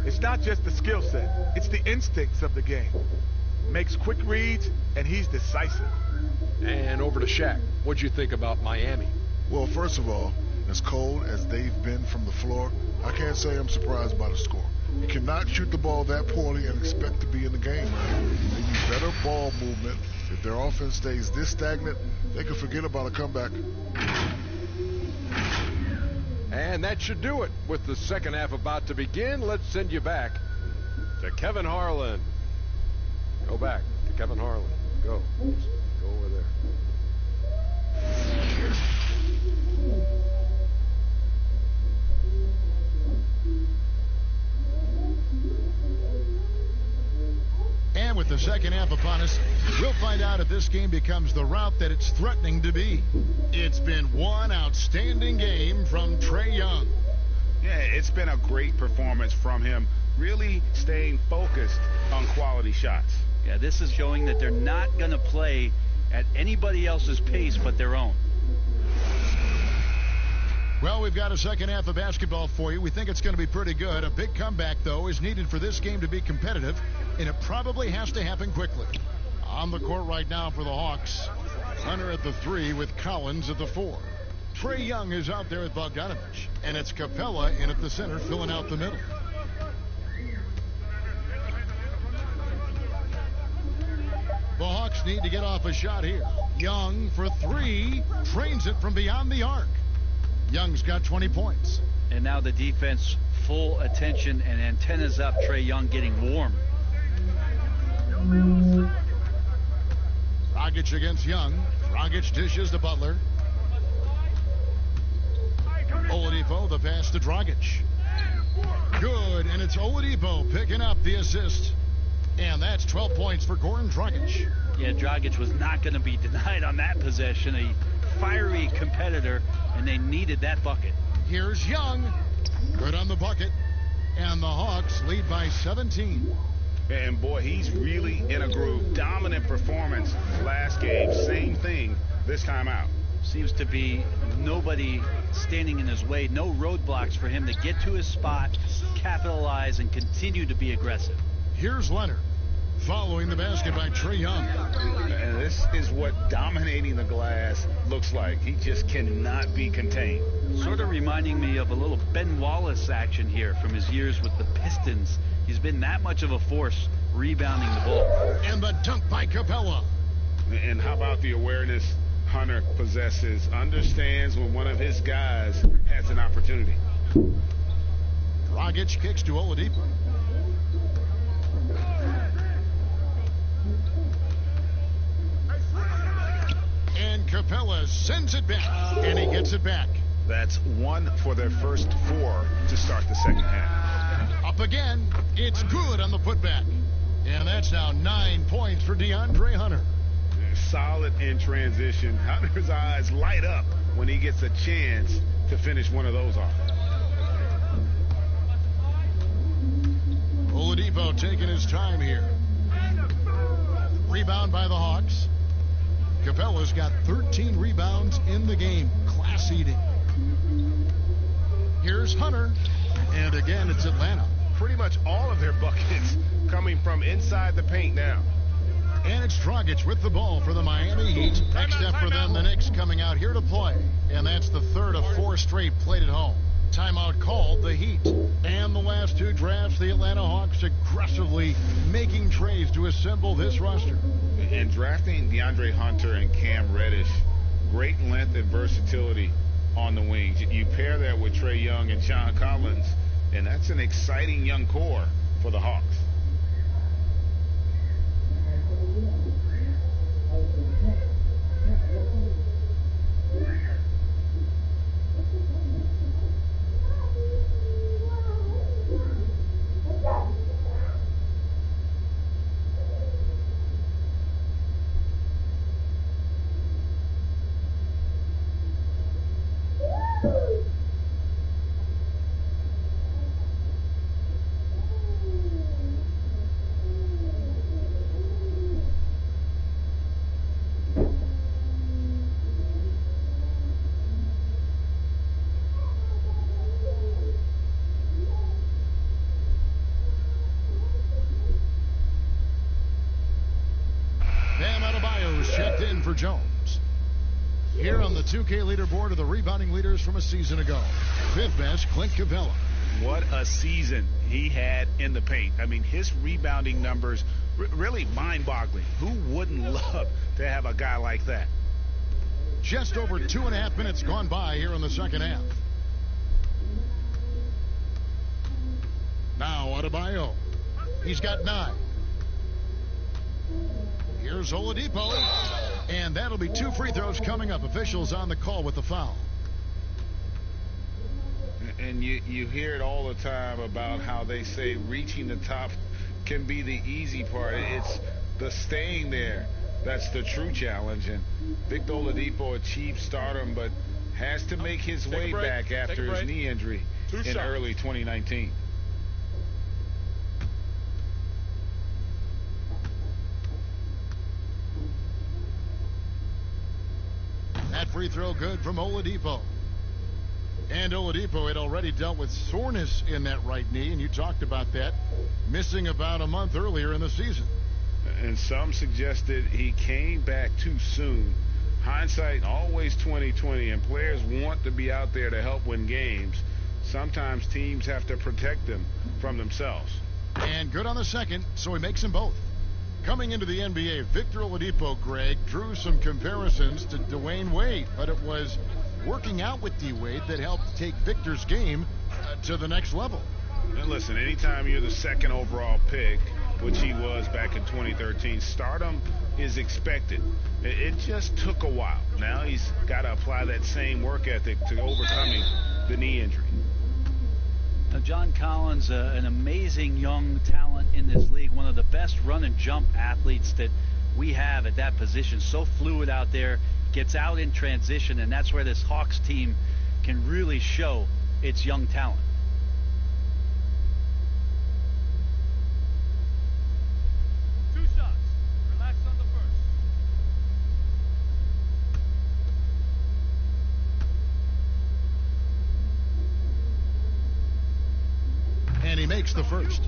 It's not just the skill set, it's the instincts of the game. Makes quick reads, and he's decisive. And over to Shaq. What'd you think about Miami? Well, first of all, as cold as they've been from the floor, I can't say I'm surprised by the score. You cannot shoot the ball that poorly and expect to be in the game, man. They need better ball movement. If their offense stays this stagnant, they can forget about a comeback. And that should do it. With the second half about to begin, let's send you back to Kevin Harlan. Go back to Kevin Harlan. Go. Go over there. And with the second half upon us, we'll find out if this game becomes the route that it's threatening to be. It's been one outstanding game from Trae Young. Yeah, it's been a great performance from him, really staying focused on quality shots. Yeah, this is showing that they're not going to play at anybody else's pace but their own. Well, we've got a second half of basketball for you. We think it's going to be pretty good. A big comeback, though, is needed for this game to be competitive, and it probably has to happen quickly. On the court right now for the Hawks, Hunter at the 3 with Collins at the 4. Trae Young is out there at Bogdanovich, and it's Capella in at the center filling out the middle. The Hawks need to get off a shot here. Young for 3, trains it from beyond the arc. Young's got 20 points. And now the defense, full attention and antennas up. Trae Young getting warm. Dragic against Young. Dragic dishes to Butler. Oladipo, the pass to Dragic. Good, and it's Oladipo picking up the assist. And that's 12 points for Goran Dragic. Yeah, Dragic was not going to be denied on that possession. A fiery competitor, and they needed that bucket. Here's Young. Good on the bucket. And the Hawks lead by 17. And boy, he's really in a groove. Dominant performance last game. Same thing this time out. Seems to be nobody standing in his way. No roadblocks for him to get to his spot, capitalize, and continue to be aggressive. Here's Leonard. following the basket by Trae Young. And this is what dominating the glass looks like. He just cannot be contained. Sort of reminding me of a little Ben Wallace action here from his years with the Pistons. He's been that much of a force rebounding the ball. And the dunk by Capella. And how about the awareness Hunter possesses, understands when one of his guys has an opportunity. Dragic kicks to Oladipo. And Capella sends it back, and he gets it back. That's one for their first 4 to start the second half. Up again, it's good on the putback. And that's now 9 points for DeAndre Hunter. Solid in transition. Hunter's eyes light up when he gets a chance to finish one of those off. Oladipo taking his time here. Rebound by the Hawks. Capella's got 13 rebounds in the game. Class eating. Here's Hunter. And again, it's Atlanta. Pretty much all of their buckets coming from inside the paint now. And it's Dragic with the ball for the Miami Heat. Next step for them, the Knicks coming out here to play. And that's the third of 4 straight played at home. Timeout called the Heat. And the last 2 drafts, the Atlanta Hawks aggressively making trades to assemble this roster. And drafting DeAndre Hunter and Cam Reddish, great length and versatility on the wings. You pair that with Trae Young and John Collins, and that's an exciting young core for the Hawks. Checked in for Jones. Here on the 2K leaderboard are the rebounding leaders from a season ago. 5th best, Clint Capella. What a season he had in the paint. I mean, his rebounding numbers really mind-boggling. Who wouldn't love to have a guy like that? Just over 2.5 minutes gone by here in the second half. Now Adebayo. He's got 9. Here's Oladipo, and that'll be 2 free throws coming up. Officials on the call with the foul. And you hear it all the time about how they say reaching the top can be the easy part. It's the staying there that's the true challenge. And Victor Oladipo achieved stardom, but has to make his way back after his knee injury in early 2019. That free throw good from Oladipo. And Oladipo had already dealt with soreness in that right knee, and you talked about that, missing about a month earlier in the season. And some suggested he came back too soon. Hindsight always 20/20, and players want to be out there to help win games. Sometimes teams have to protect them from themselves. And good on the second, so he makes them both. Coming into the NBA, Victor Oladipo, Greg, drew some comparisons to Dwayne Wade, but it was working out with D-Wade that helped take Victor's game to the next level. And listen, anytime you're the second overall pick, which he was back in 2013, stardom is expected. It just took a while. Now he's got to apply that same work ethic to overcoming the knee injury. Now, John Collins, an amazing young talent in this league, one of the best run and jump athletes that we have at that position. So fluid out there, gets out in transition, and that's where this Hawks team can really show its young talent. Two shots. Relax on the first. And he makes the first.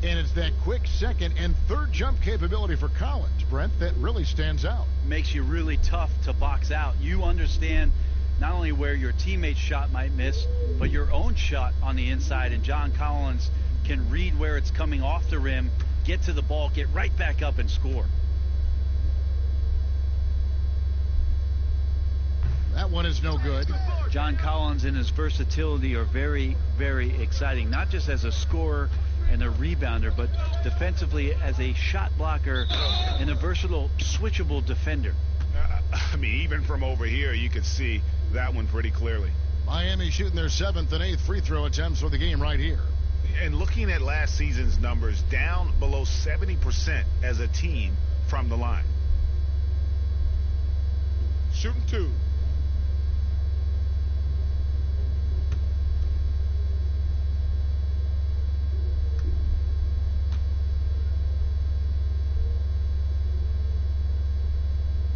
And it's that quick second and third jump capability for Collins, Brent, that really stands out. Makes you really tough to box out. You understand not only where your teammate's shot might miss, but your own shot on the inside. And John Collins can read where it's coming off the rim, get to the ball, get right back up and score. That one is no good. John Collins and his versatility are very, very exciting, not just as a scorer and a rebounder, but defensively as a shot blocker and a versatile, switchable defender. I mean, even from over here, you could see that one pretty clearly. Miami shooting their 7th and 8th free throw attempts for the game right here. And looking at last season's numbers, down below 70% as a team from the line. Shooting 2.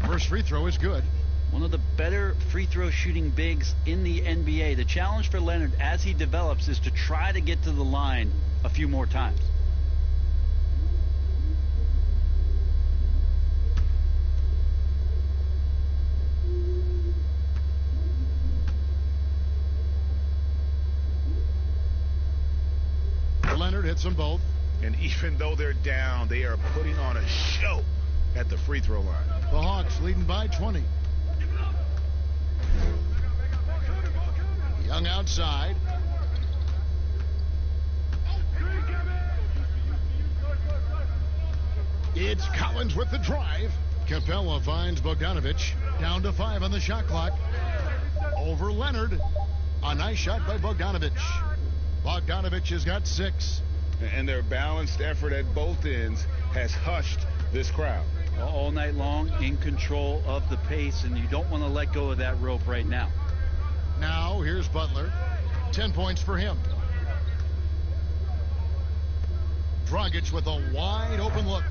First free throw is good. One of the better free throw shooting bigs in the NBA. The challenge for Leonard as he develops is to try to get to the line a few more times. Leonard hits them both. And even though they're down, they are putting on a show at the free throw line. The Hawks leading by 20. Young outside. It's Collins with the drive. Capella finds Bogdanovic. Down to 5 on the shot clock. Over Leonard. A nice shot by Bogdanovic. Bogdanovic has got 6. And their balanced effort at both ends has hushed this crowd. All night long, in control of the pace, and you don't want to let go of that rope right now. Now, here's Butler. 10 points for him. Dragic with a wide open look.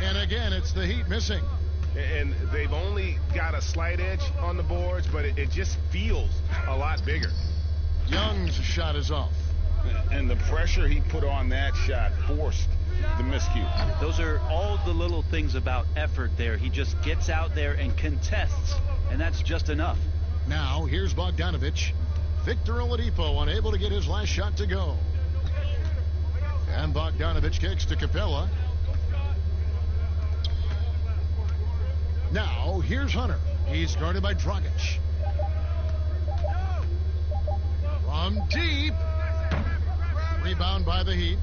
And again, it's the Heat missing. And they've only got a slight edge on the boards, but it just feels a lot bigger. Young's shot is off. And the pressure he put on that shot forced the miscue. Those are all the little things about effort there. He just gets out there and contests, and that's just enough. Now, here's Bogdanovic. Victor Oladipo unable to get his last shot to go. And Bogdanovic kicks to Capella. Now, here's Hunter. He's guarded by Dragic. From deep. Rebound by the Heat.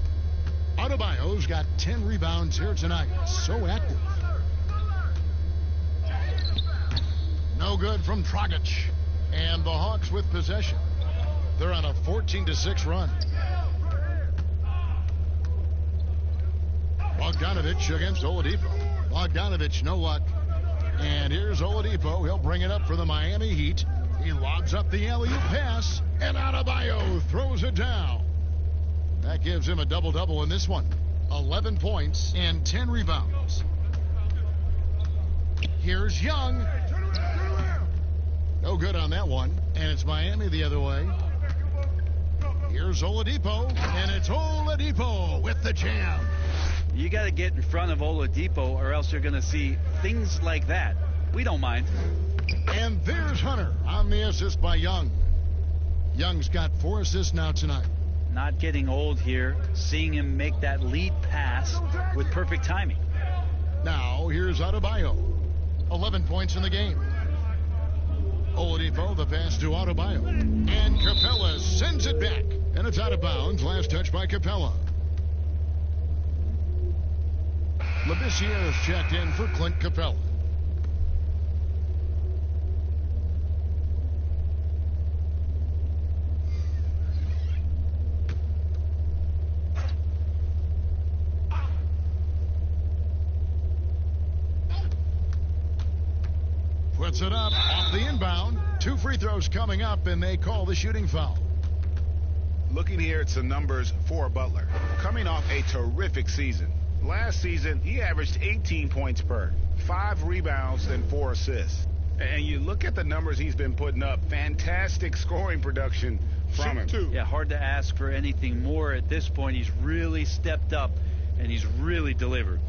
Adebayo's got 10 rebounds here tonight. So active. No good from Dragic. And the Hawks with possession. They're on a 14-6 run. Bogdanovic against Oladipo. Bogdanovic, no luck. And here's Oladipo. He'll bring it up for the Miami Heat. He lobs up the alley-oop pass. And Adebayo throws it down. That gives him a double-double in this one. 11 points and 10 rebounds. Here's Young. No good on that one. And it's Miami the other way. Here's Oladipo. And it's Oladipo with the jam. You got to get in front of Oladipo or else you're going to see things like that. We don't mind. And there's Hunter on the assist by Young. Young's got 4 assists now tonight. Not getting old here, seeing him make that lead pass with perfect timing. Now, here's Adebayo. 11 points in the game. Oladipo, the pass to Adebayo. And Capella sends it back. And it's out of bounds. Last touch by Capella. Labissiere is checked in for Clint Capella. Puts it up off the inbound. 2 free throws coming up, and they call the shooting foul. Looking here at some numbers for Butler. Coming off a terrific season. Last season, he averaged 18 points per, 5 rebounds, and 4 assists. And you look at the numbers he's been putting up, fantastic scoring production from him. Yeah, hard to ask for anything more at this point. He's really stepped up, and he's really delivered.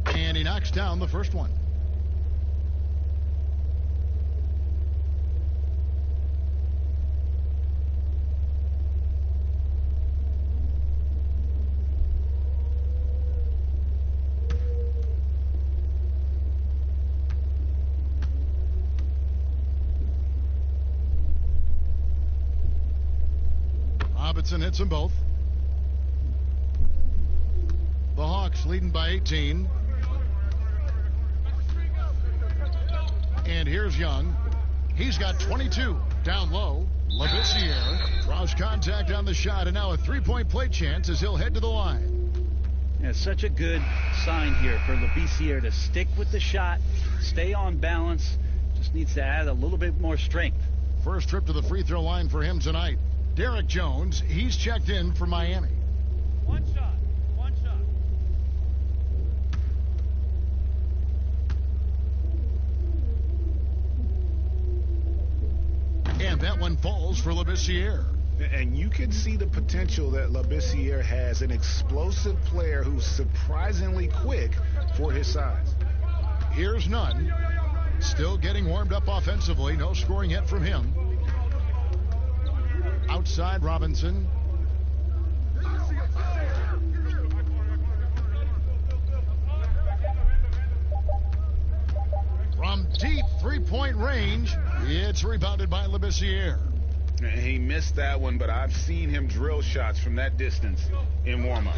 And he knocks down the first one. Robinson hits them both. The Hawks leading by 18. And here's Young. He's got 22. Down low. Labissiere draws contact on the shot, and now a three-point play chance as he'll head to the line. Yeah, such a good sign here for Labissiere to stick with the shot, stay on balance. Just needs to add a little bit more strength. First trip to the free throw line for him tonight. Derek Jones, he's checked in for Miami. One shot. And that one falls for Labissiere. And you can see the potential that Labissiere has, an explosive player who's surprisingly quick for his size. Here's Nunn. Still getting warmed up offensively. No scoring yet from him. Outside Robinson. From deep three-point range, it's rebounded by Labissiere. He missed that one, but I've seen him drill shots from that distance in warm-up.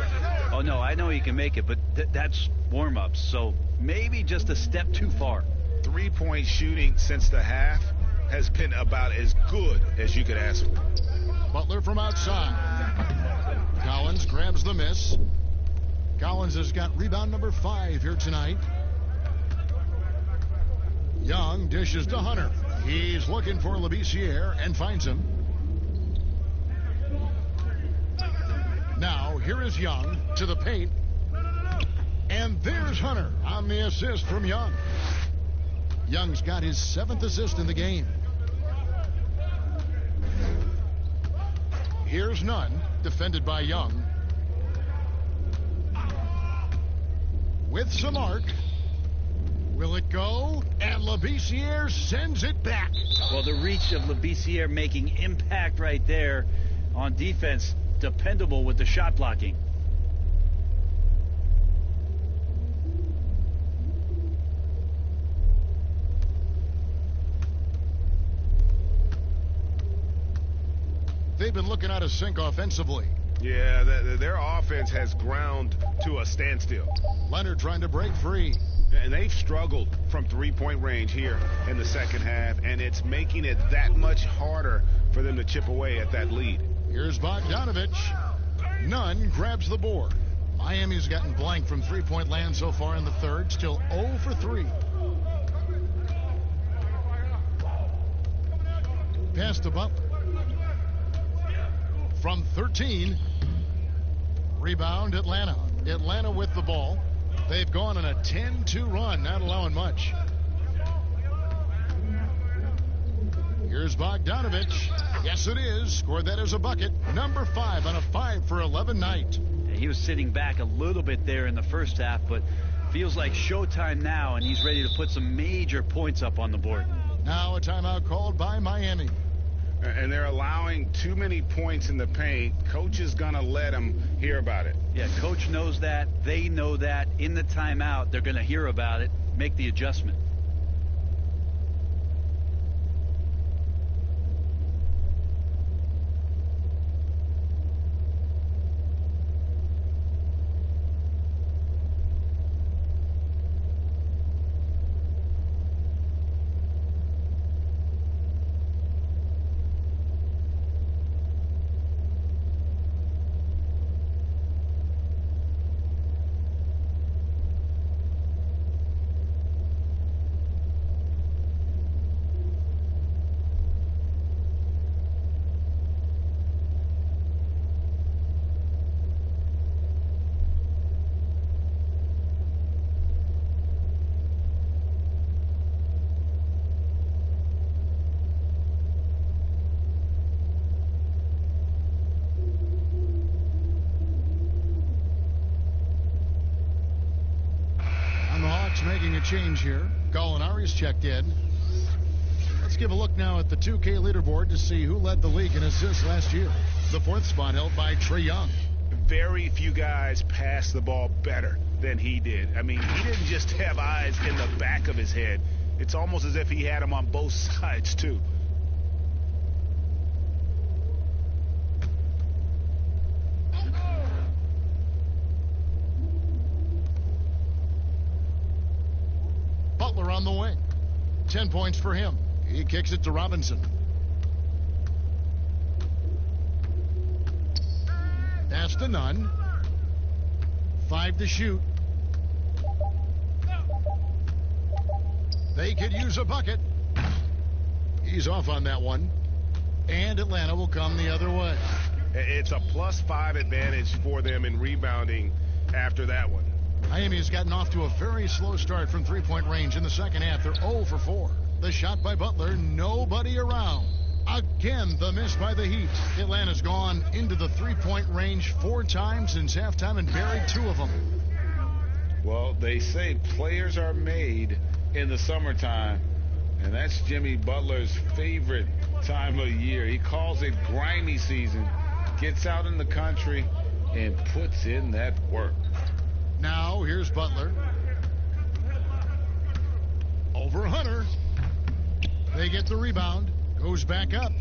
Oh, no, I know he can make it, but that's warm-ups, so maybe just a step too far. Three-point shooting since the half has been about as good as you could ask for. Butler from outside. Collins grabs the miss. Collins has got rebound number 5 here tonight. Young dishes to Hunter. He's looking for Labissiere and finds him. Now, here is Young to the paint. And there's Hunter on the assist from Young. Young's got his 7th assist in the game. Here's Nunn, defended by Young. With some arc. Will it go? And Labissiere sends it back. Well, the reach of Labissiere making impact right there on defense. Dependable with the shot blocking. They've been looking out of sync offensively. Yeah, their offense has ground to a standstill. Leonard trying to break free. And they've struggled from three-point range here in the second half, and it's making it that much harder for them to chip away at that lead. Here's Bogdanovich. Nunn grabs the board. Miami's gotten blank from three-point land so far in the third. Still 0 for 3. Pass to Butler. From 13. Rebound Atlanta. Atlanta with the ball. They've gone on a 10-2 run, not allowing much. Here's Bogdanovich. Yes, it is. Scored that as a bucket. Number 5 on a 5 for 11 night. He was sitting back a little bit there in the first half, but feels like showtime now, and he's ready to put some major points up on the board. Now a timeout called by Miami. And they're allowing too many points in the paint. Coach is going to let them hear about it. Yeah, coach knows that. They know that. In the timeout, they're going to hear about it, make the adjustment. change here. Gallinari's checked in. Let's give a look now at the 2K leaderboard to see who led the league in assists last year. The 4th spot held by Trae Young. Very few guys pass the ball better than he did. I mean, he didn't just have eyes in the back of his head. It's almost as if he had them on both sides, too. Butler on the wing. 10 points for him. He kicks it to Robinson. Pass to Nunn. 5 to shoot. They could use a bucket. He's off on that one. And Atlanta will come the other way. It's a +5 advantage for them in rebounding after that one. Miami's gotten off to a very slow start from three-point range in the second half. They're 0 for 4. The shot by Butler, nobody around. Again, the miss by the Heat. Atlanta's gone into the three-point range 4 times since halftime and buried 2 of them. Well, they say players are made in the summertime, and that's Jimmy Butler's favorite time of year. He calls it grimy season, gets out in the country, and puts in that work. Now, here's Butler. Over Hunter. They get the rebound. Goes back up.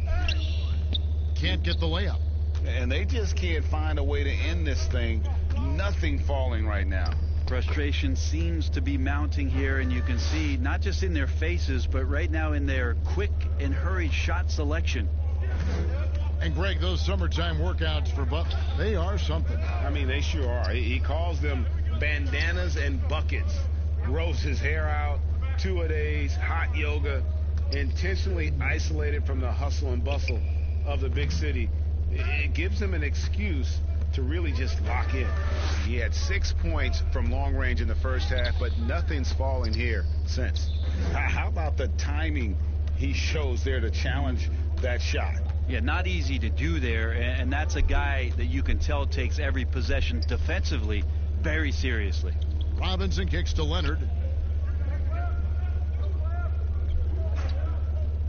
Can't get the layup. And they just can't find a way to end this thing. Nothing falling right now. Frustration seems to be mounting here, and you can see not just in their faces, but right now in their quick and hurried shot selection. And Greg, those summertime workouts for Butler, they are something. I mean, they sure are. He calls them bandanas and buckets. Grows his hair out, 2-a-days, hot yoga, intentionally isolated from the hustle and bustle of the big city. It gives him an excuse to really just lock in. He had 6 points from long range in the first half, but nothing's falling here since. How about the timing he shows there to challenge that shot? Yeah, not easy to do there, and that's a guy that you can tell takes every possession defensively very seriously. Robinson kicks to Leonard.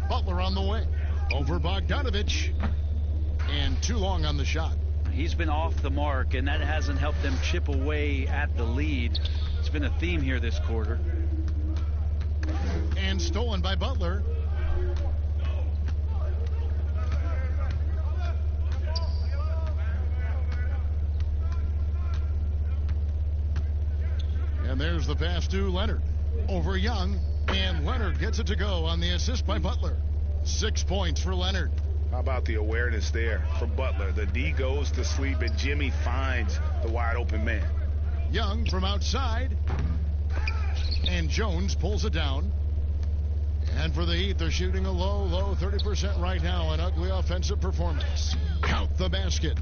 Butler on the wing. Over Bogdanovich. And too long on the shot. He's been off the mark, and that hasn't helped them chip away at the lead. It's been a theme here this quarter. And stolen by Butler. And there's the pass to Leonard. Over Young. And Leonard gets it to go on the assist by Butler. 6 points for Leonard. How about the awareness there for Butler? The D goes to sleep and Jimmy finds the wide open man. Young from outside. And Jones pulls it down. And for the Heat, they're shooting a low 30% right now. An ugly offensive performance. Count the basket.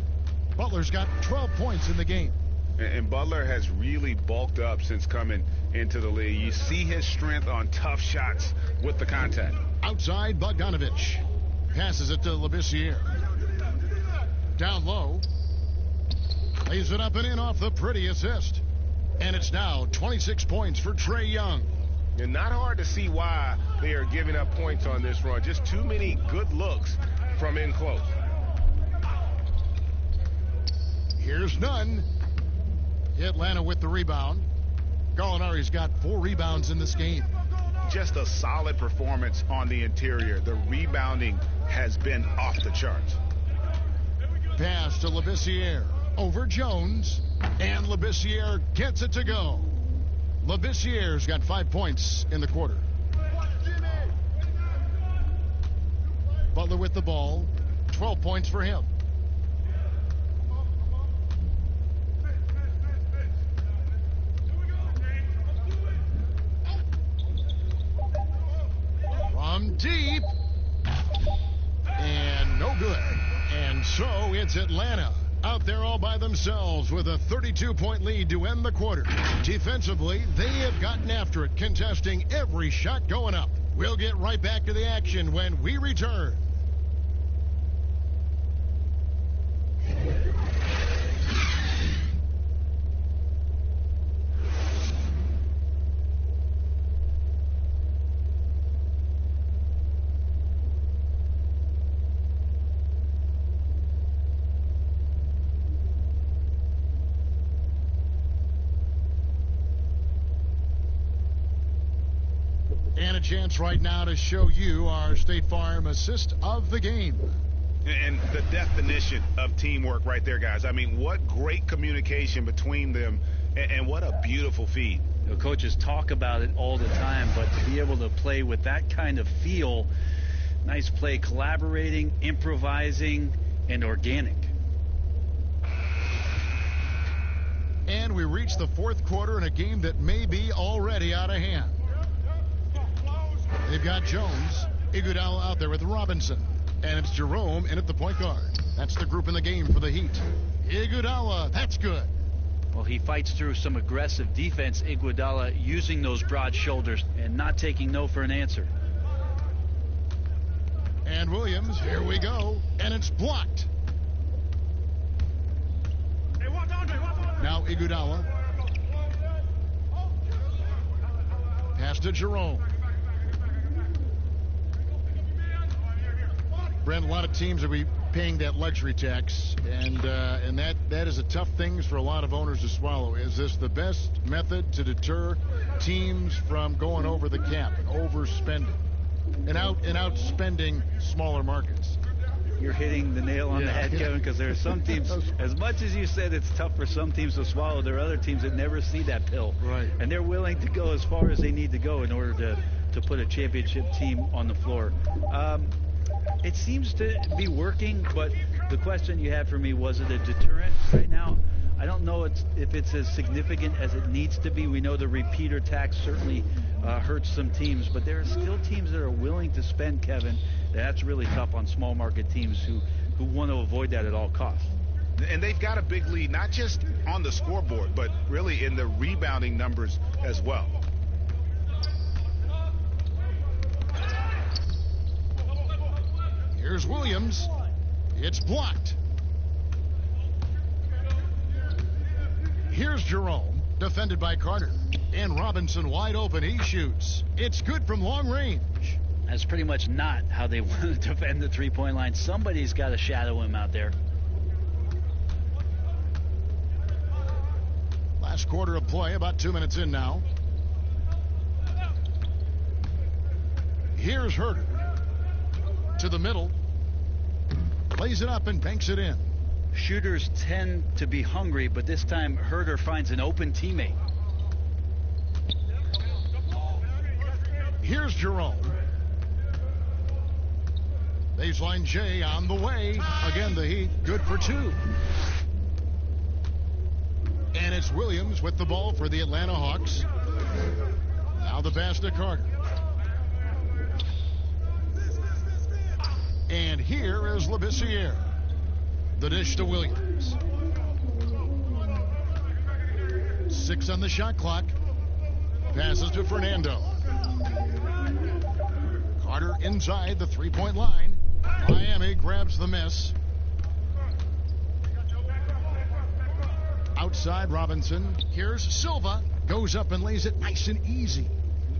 Butler's got 12 points in the game. And Butler has really bulked up since coming into the league. You see his strength on tough shots with the contact. Outside, Bogdanovich. Passes it to Labissiere. Down low. Lays it up and in off the pretty assist. And it's now 26 points for Trae Young. And not hard to see why they are giving up points on this run. Just too many good looks from in close. Here's Nunn. Atlanta with the rebound. Gallinari's got 4 rebounds in this game. Just a solid performance on the interior. The rebounding has been off the charts. Pass to Labissiere. Over Jones. And Labissiere gets it to go. Labissiere's got 5 points in the quarter. Butler with the ball. 12 points for him. From deep. And no good. And so it's Atlanta out there all by themselves with a 32-point lead to end the quarter. Defensively, they have gotten after it, contesting every shot going up. We'll get right back to the action when we return. And a chance right now to show you our State Farm assist of the game. And the definition of teamwork right there, guys. I mean, what great communication between them, and what a beautiful feed. You know, coaches talk about it all the time, but to be able to play with that kind of feel, nice play, collaborating, improvising, and organic. And we reach the fourth quarter in a game that may be already out of hand. They've got Jones, Iguodala out there with Robinson. And it's Jerome in at the point guard. That's the group in the game for the Heat. Iguodala, that's good. Well, he fights through some aggressive defense, Iguodala, using those broad shoulders and not taking no for an answer. And Williams, here we go. And it's blocked. Now Iguodala. Pass to Jerome. Brent, a lot of teams will be paying that luxury tax, and that is a tough thing for a lot of owners to swallow. Is this the best method to deter teams from going over the cap and overspending and outspending smaller markets? You're hitting the nail on the head, Kevin, because there are some teams, as much as you said it's tough for some teams to swallow, there are other teams that never see that pill. Right. And they're willing to go as far as they need to go in order to put a championship team on the floor. It seems to be working, but the question you had for me, was it a deterrent right now? I don't know if it's as significant as it needs to be. We know the repeater tax certainly hurts some teams, but there are still teams that are willing to spend, Kevin. That's really tough on small market teams who want to avoid that at all costs. And they've got a big lead, not just on the scoreboard, but really in the rebounding numbers as well. Here's Williams. It's blocked. Here's Jerome, defended by Carter. And Robinson wide open. He shoots. It's good from long range. That's pretty much not how they want to defend the three-point line. Somebody's got to shadow him out there. Last quarter of play, about 2 minutes in now. Here's Herter. To the middle. Plays it up and banks it in. Shooters tend to be hungry, but this time Herter finds an open teammate. Here's Jerome. Baseline J on the way. Again, the Heat good for two. And it's Williams with the ball for the Atlanta Hawks. Now the pass to Carter. And here is Labissiere. The dish to Williams. 6 on the shot clock. Passes to Fernando. Carter inside the three-point line. Miami grabs the miss. Outside Robinson. Here's Silva. Goes up and lays it nice and easy.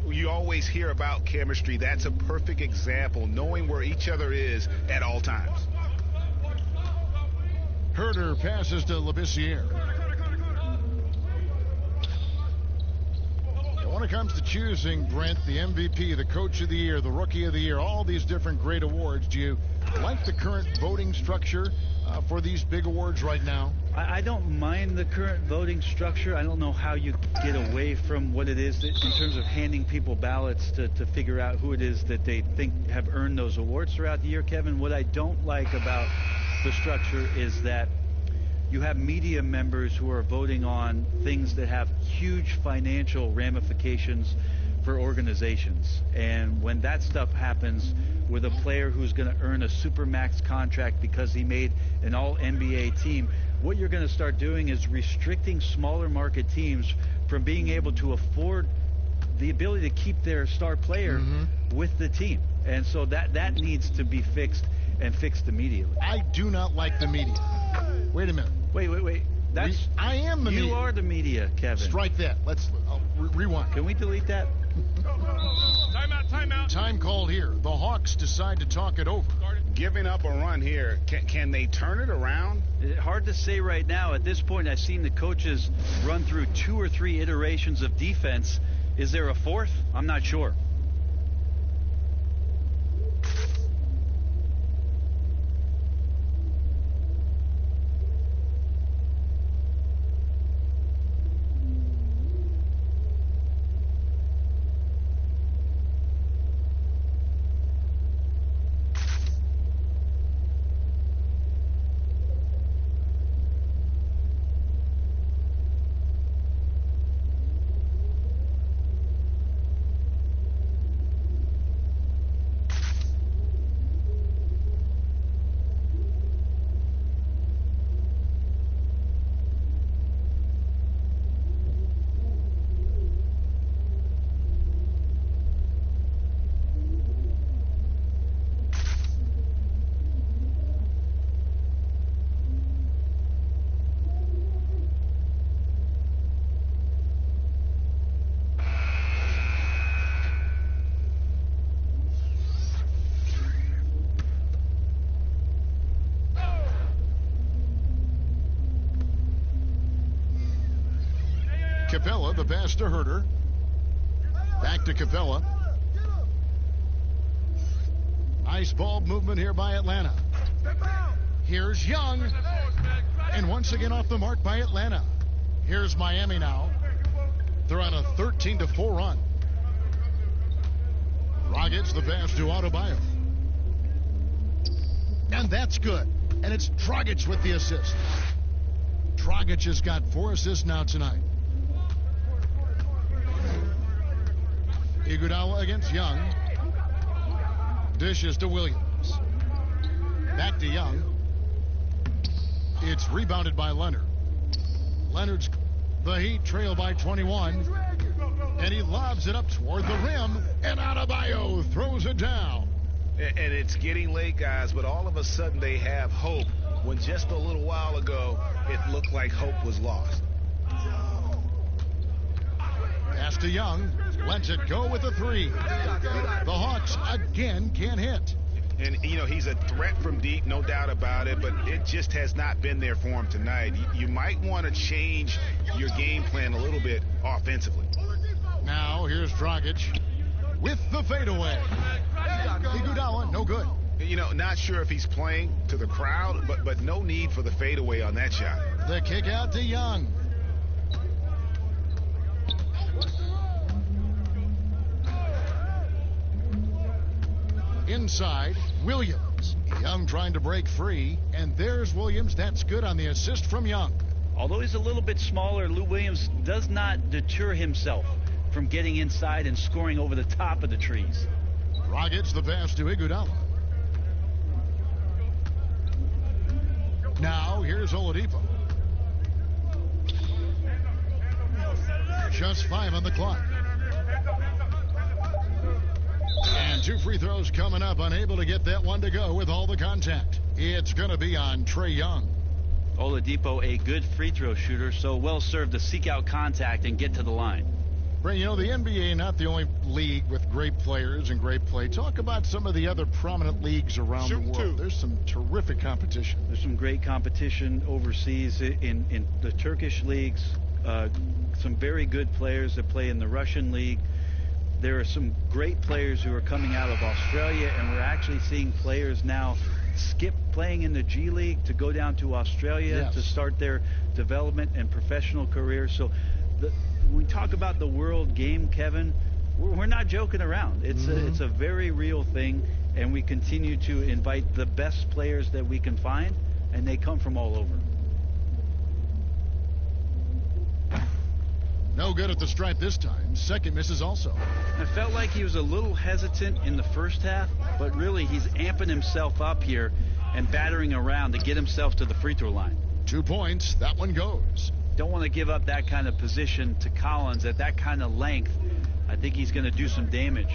You always hear about chemistry. That's a perfect example, knowing where each other is at all times. Herter passes to Labissiere. When it comes to choosing, Brent, the MVP, the Coach of the Year, the Rookie of the Year, all these different great awards, do you like the current voting structure for these big awards right now? I don't mind the current voting structure. I don't know how you get away from what it is in terms of handing people ballots to figure out who it is that they think have earned those awards throughout the year, Kevin. What I don't like about the structure is that you have media members who are voting on things that have huge financial ramifications for organizations. And when that stuff happens with a player who's going to earn a supermax contract because he made an all-NBA team, what you're going to start doing is restricting smaller market teams from being able to afford the ability to keep their star player with the team. And so that needs to be fixed, and fixed immediately. I do not like the media. Wait a minute. Wait. I am the media. You are the media, Kevin. Strike that. Let's rewind. Can we delete that? Timeout. Time called here. The Hawks decide to talk it over. Giving up a run here. Can they turn it around? Hard to say right now. At this point, I've seen the coaches run through 2 or 3 iterations of defense. Is there a fourth? I'm not sure. Capella, the pass to Herter. Back to Capella. Nice ball movement here by Atlanta. Here's Young. And once again off the mark by Atlanta. Here's Miami now. They're on a 13-4 run. Dragic, the pass to Adebayo. And that's good. And it's Dragic with the assist. Dragic has got 4 assists now tonight. Iguodala against Young. Dishes to Williams. Back to Young. It's rebounded by Leonard. Leonard's the Heat trail by 21. And he lobs it up toward the rim. And Adebayo throws it down. And it's getting late, guys, but all of a sudden they have hope when just a little while ago it looked like hope was lost. Pass to Young. Lets it go with a 3. The Hawks again can't hit. And, you know, he's a threat from deep, no doubt about it, but it just has not been there for him tonight. You might want to change your game plan a little bit offensively. Now here's Dragic with the fadeaway. Iguodala, no good. You know, not sure if he's playing to the crowd, but no need for the fadeaway on that shot. The kick out to Young. Inside, Williams. Young trying to break free, and there's Williams. That's good on the assist from Young. Although he's a little bit smaller, Lou Williams does not deter himself from getting inside and scoring over the top of the trees. Dragic, the pass to Iguodala. Now, here's Oladipo. Just 5 on the clock. And 2 free throws coming up. Unable to get that one to go with all the contact. It's going to be on Trae Young. Oladipo, a good free throw shooter, so well served to seek out contact and get to the line. Brent, you know, the NBA not the only league with great players and great play. Talk about some of the other prominent leagues around the world. There's some terrific competition. There's some great competition overseas in the Turkish leagues. Some very good players that play in the Russian league. There are some great players who are coming out of Australia, and we're actually seeing players now skip playing in the G League to go down to Australia to start their development and professional career. So when we talk about the world game, Kevin, we're not joking around. It's a very real thing, and we continue to invite the best players that we can find, and they come from all over. No good at the stripe this time. Second misses also. I felt like he was a little hesitant in the first half, but really he's amping himself up here and battering around to get himself to the free throw line. 2 points. That one goes. Don't want to give up that kind of position to Collins at that kind of length. I think he's going to do some damage.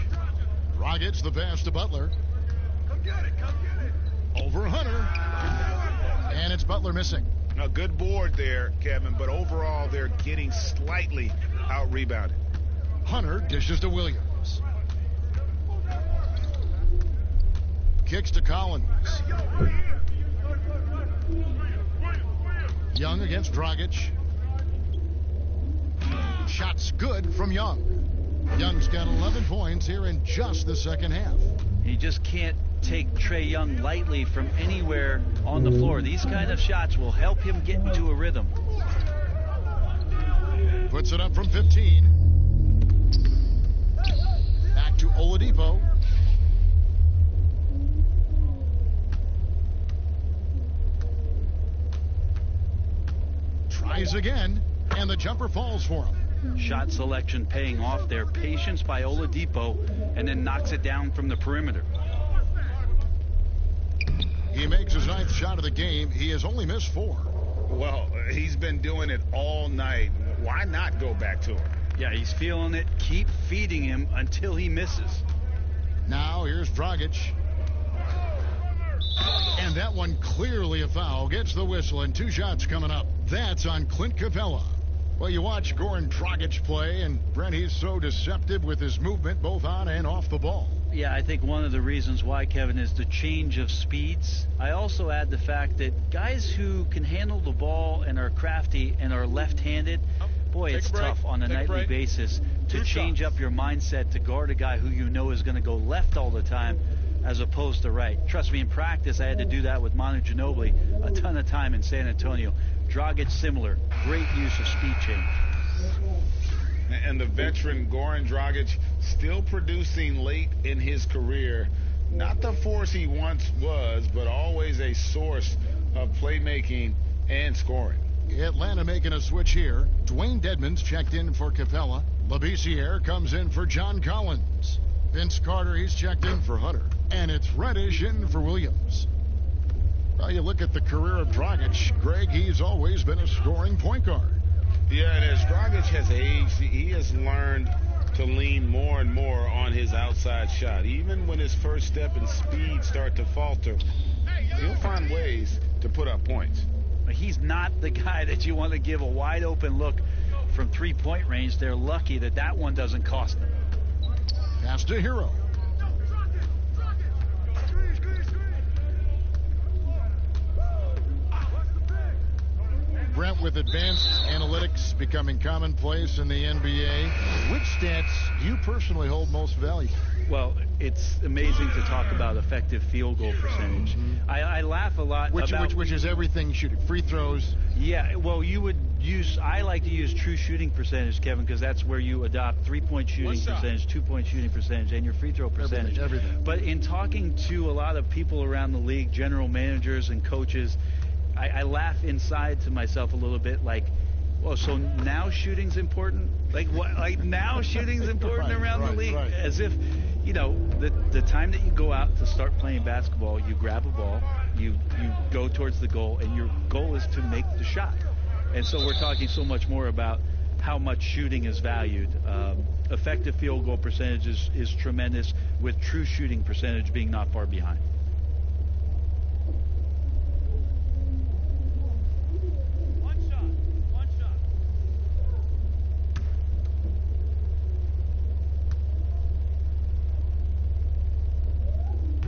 Dragic, the pass to Butler. Come get it, come get it. Over Hunter. And it's Butler missing. A good board there, Kevin, but overall they're getting slightly out-rebounded. Hunter dishes to Williams. Kicks to Collins. Young against Dragic. Shots good from Young. Young's got 11 points here in just the second half. You just can't take Trae Young lightly from anywhere on the floor. These kind of shots will help him get into a rhythm. Puts it up from 15. Back to Oladipo. Tries again, and the jumper falls for him. Shot selection paying off there. Patience by Oladipo, and then knocks it down from the perimeter. He makes his 9th shot of the game. He has only missed 4. Well, he's been doing it all night. Why not go back to him? Yeah, he's feeling it. Keep feeding him until he misses. Now here's Dragic. And that one clearly a foul. Gets the whistle, and 2 shots coming up. That's on Clint Capella. Well, you watch Goran Dragic play, and Brent, he's so deceptive with his movement both on and off the ball. Yeah, I think one of the reasons why, Kevin, is the change of speeds. I also add the fact that guys who can handle the ball and are crafty and are left-handed, boy, it's tough on a nightly basis to change up your mindset to guard a guy who you know is going to go left all the time as opposed to right. Trust me, in practice, I had to do that with Manu Ginobili a ton of time in San Antonio. Dragic, similar. Great use of speed change. And the veteran Goran Dragic still producing late in his career. Not the force he once was, but always a source of playmaking and scoring. Atlanta making a switch here. Dwayne Dedmon's checked in for Capella. Labissiere comes in for John Collins. Vince Carter, he's checked in for Hunter. And it's Reddish in for Williams. Well, you look at the career of Dragic, Greg, he's always been a scoring point guard. Yeah, and as Dragic has aged, he has learned to lean more and more on his outside shot. Even when his first step and speed start to falter, he'll find ways to put up points. He's not the guy that you want to give a wide open look from three-point range. They're lucky that that one doesn't cost them. Pass to Hero. Brent, with advanced analytics becoming commonplace in the NBA, which stats do you personally hold most value? Well, it's amazing to talk about effective field goal percentage. I laugh a lot about... Which is everything shooting. Free throws. Yeah, well, I like to use true shooting percentage, Kevin, because that's where you adopt three-point shooting percentage, two-point shooting percentage, and your free throw percentage. Everything. But in talking to a lot of people around the league, general managers and coaches, I laugh inside to myself a little bit, like, well, so now shooting's important? Like, what? Like, now shooting's important around the league? Right. As if, you know, the time that you go out to start playing basketball, you grab a ball, you go towards the goal, and your goal is to make the shot. And so we're talking so much more about how much shooting is valued. Effective field goal percentage is tremendous, with true shooting percentage being not far behind.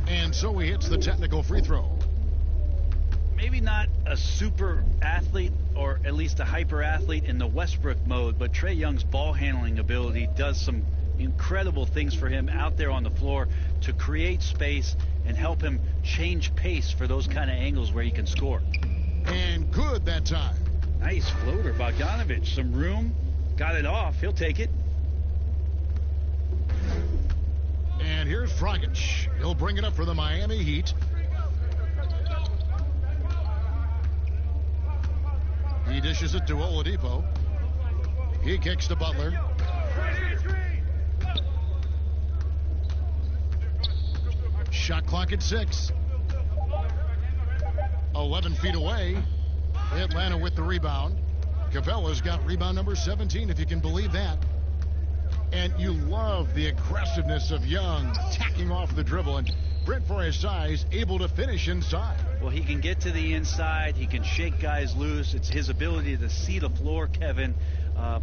And so he hits the technical free throw. Maybe not a super athlete, or at least a hyper athlete in the Westbrook mode, but Trae Young's ball handling ability does some incredible things for him out there on the floor to create space and help him change pace for those kind of angles where he can score. And good that time. Nice floater, Bogdanovich. Some room, got it off. He'll take it. And here's Dragic. He'll bring it up for the Miami Heat. He dishes it to Oladipo. He kicks to Butler. Shot clock at 6. 11 feet away. Atlanta with the rebound. Capella's got rebound number 17, if you can believe that. And you love the aggressiveness of Young tacking off the dribble. And Brent, for his size, able to finish inside. Well, he can get to the inside. He can shake guys loose. It's his ability to see the floor, Kevin.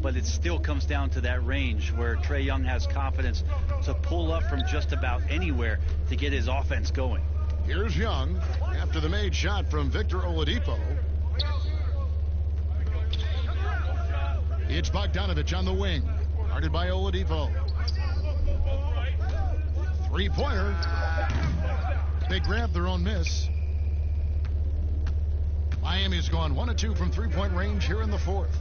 But it still comes down to that range where Trae Young has confidence to pull up from just about anywhere to get his offense going. Here's Young after the made shot from Victor Oladipo. It's Bogdanovich on the wing. Guarded by Oladipo. Three-pointer. They grab their own miss. Miami's gone 1 of 2 from three-point range here in the fourth.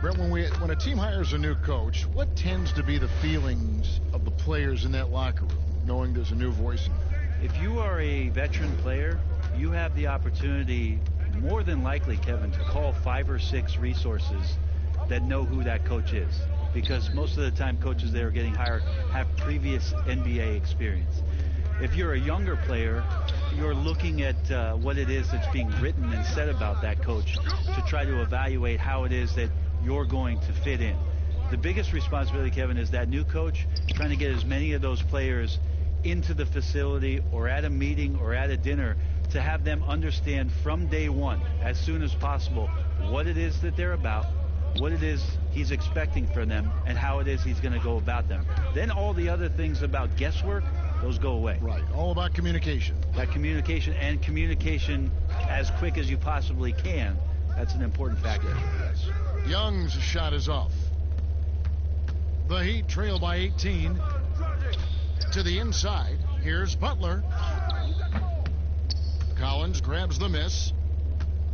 Brent, when a team hires a new coach, what tends to be the feelings of the players in that locker room, knowing there's a new voice in there? If you are a veteran player, you have the opportunity, more than likely, Kevin, to call 5 or 6 resources that know who that coach is. Because most of the time coaches that are getting hired have previous NBA experience. If you're a younger player, you're looking at what it is that's being written and said about that coach to try to evaluate how it is that you're going to fit in. The biggest responsibility, Kevin, is that new coach trying to get as many of those players into the facility or at a meeting or at a dinner to have them understand from day one, as soon as possible, what it is that they're about, what it is he's expecting from them, and how it is he's going to go about them. Then all the other things about guesswork, those go away. Right, all about communication. That communication, and communication as quick as you possibly can, That's an important factor. Young's shot is off. The Heat trail by 18. To the inside. Here's Butler. Collins grabs the miss.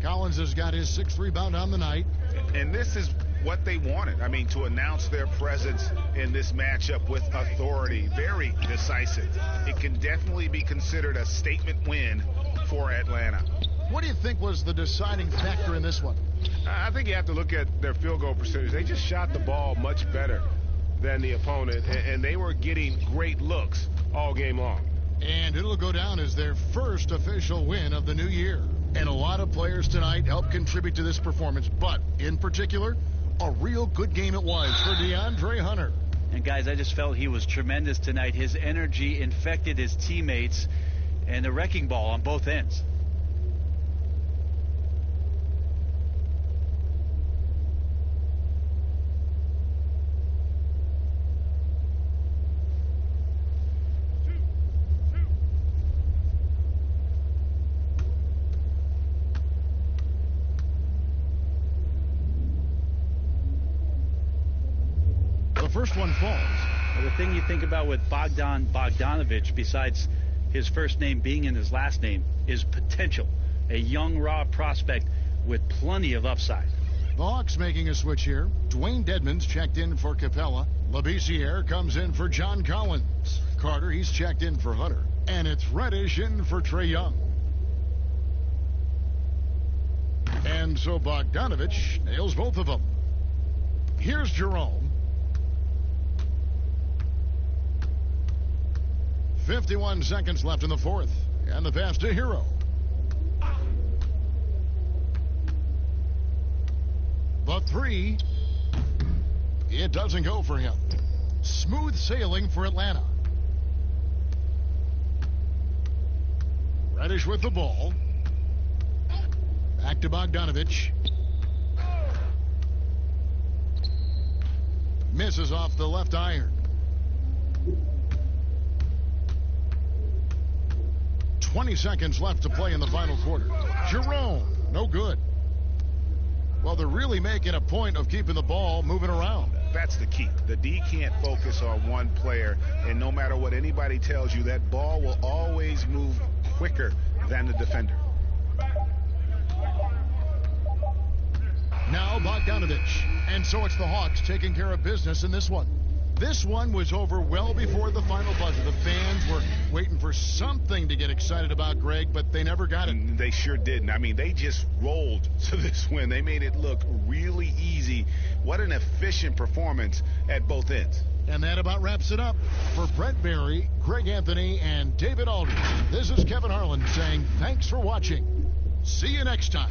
Collins has got his 6th rebound on the night. And this is what they wanted. I mean, to announce their presence in this matchup with authority. Very decisive. It can definitely be considered a statement win for Atlanta. What do you think was the deciding factor in this one? I think you have to look at their field goal percentage. They just shot the ball much better than the opponent, and they were getting great looks all game long. And it'll go down as their first official win of the new year. And a lot of players tonight helped contribute to this performance, but in particular, a real good game it was for DeAndre Hunter. And guys, I just felt he was tremendous tonight. His energy infected his teammates, and the wrecking ball on both ends. First one falls. Well, the thing you think about with Bogdan Bogdanovic, besides his first name being in his last name, is potential. A young, raw prospect with plenty of upside. The Hawks making a switch here. Dwayne Dedmon's checked in for Capella. Labissiere comes in for John Collins. Carter, he's checked in for Hunter. And it's Reddish in for Trae Young. And so Bogdanovic nails both of them. Here's Jerome. 51 seconds left in the fourth. And the pass to Hero. The three. It doesn't go for him. Smooth sailing for Atlanta. Reddish with the ball. Back to Bogdanovic. Misses off the left iron. 20 seconds left to play in the final quarter. Jerome, no good. Well, they're really making a point of keeping the ball moving around. That's the key. The D can't focus on one player, and no matter what anybody tells you, that ball will always move quicker than the defender. Now Bogdanovic. And so it's the Hawks taking care of business in this one. This one was over well before the final buzzer. The fans were waiting for something to get excited about, Greg, but they never got it. They sure didn't. I mean, they just rolled to this win. They made it look really easy. What an efficient performance at both ends. And that about wraps it up. For Brett Barry, Greg Anthony, and David Aldridge, this is Kevin Harlan saying thanks for watching. See you next time.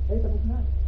Hey, but it's not.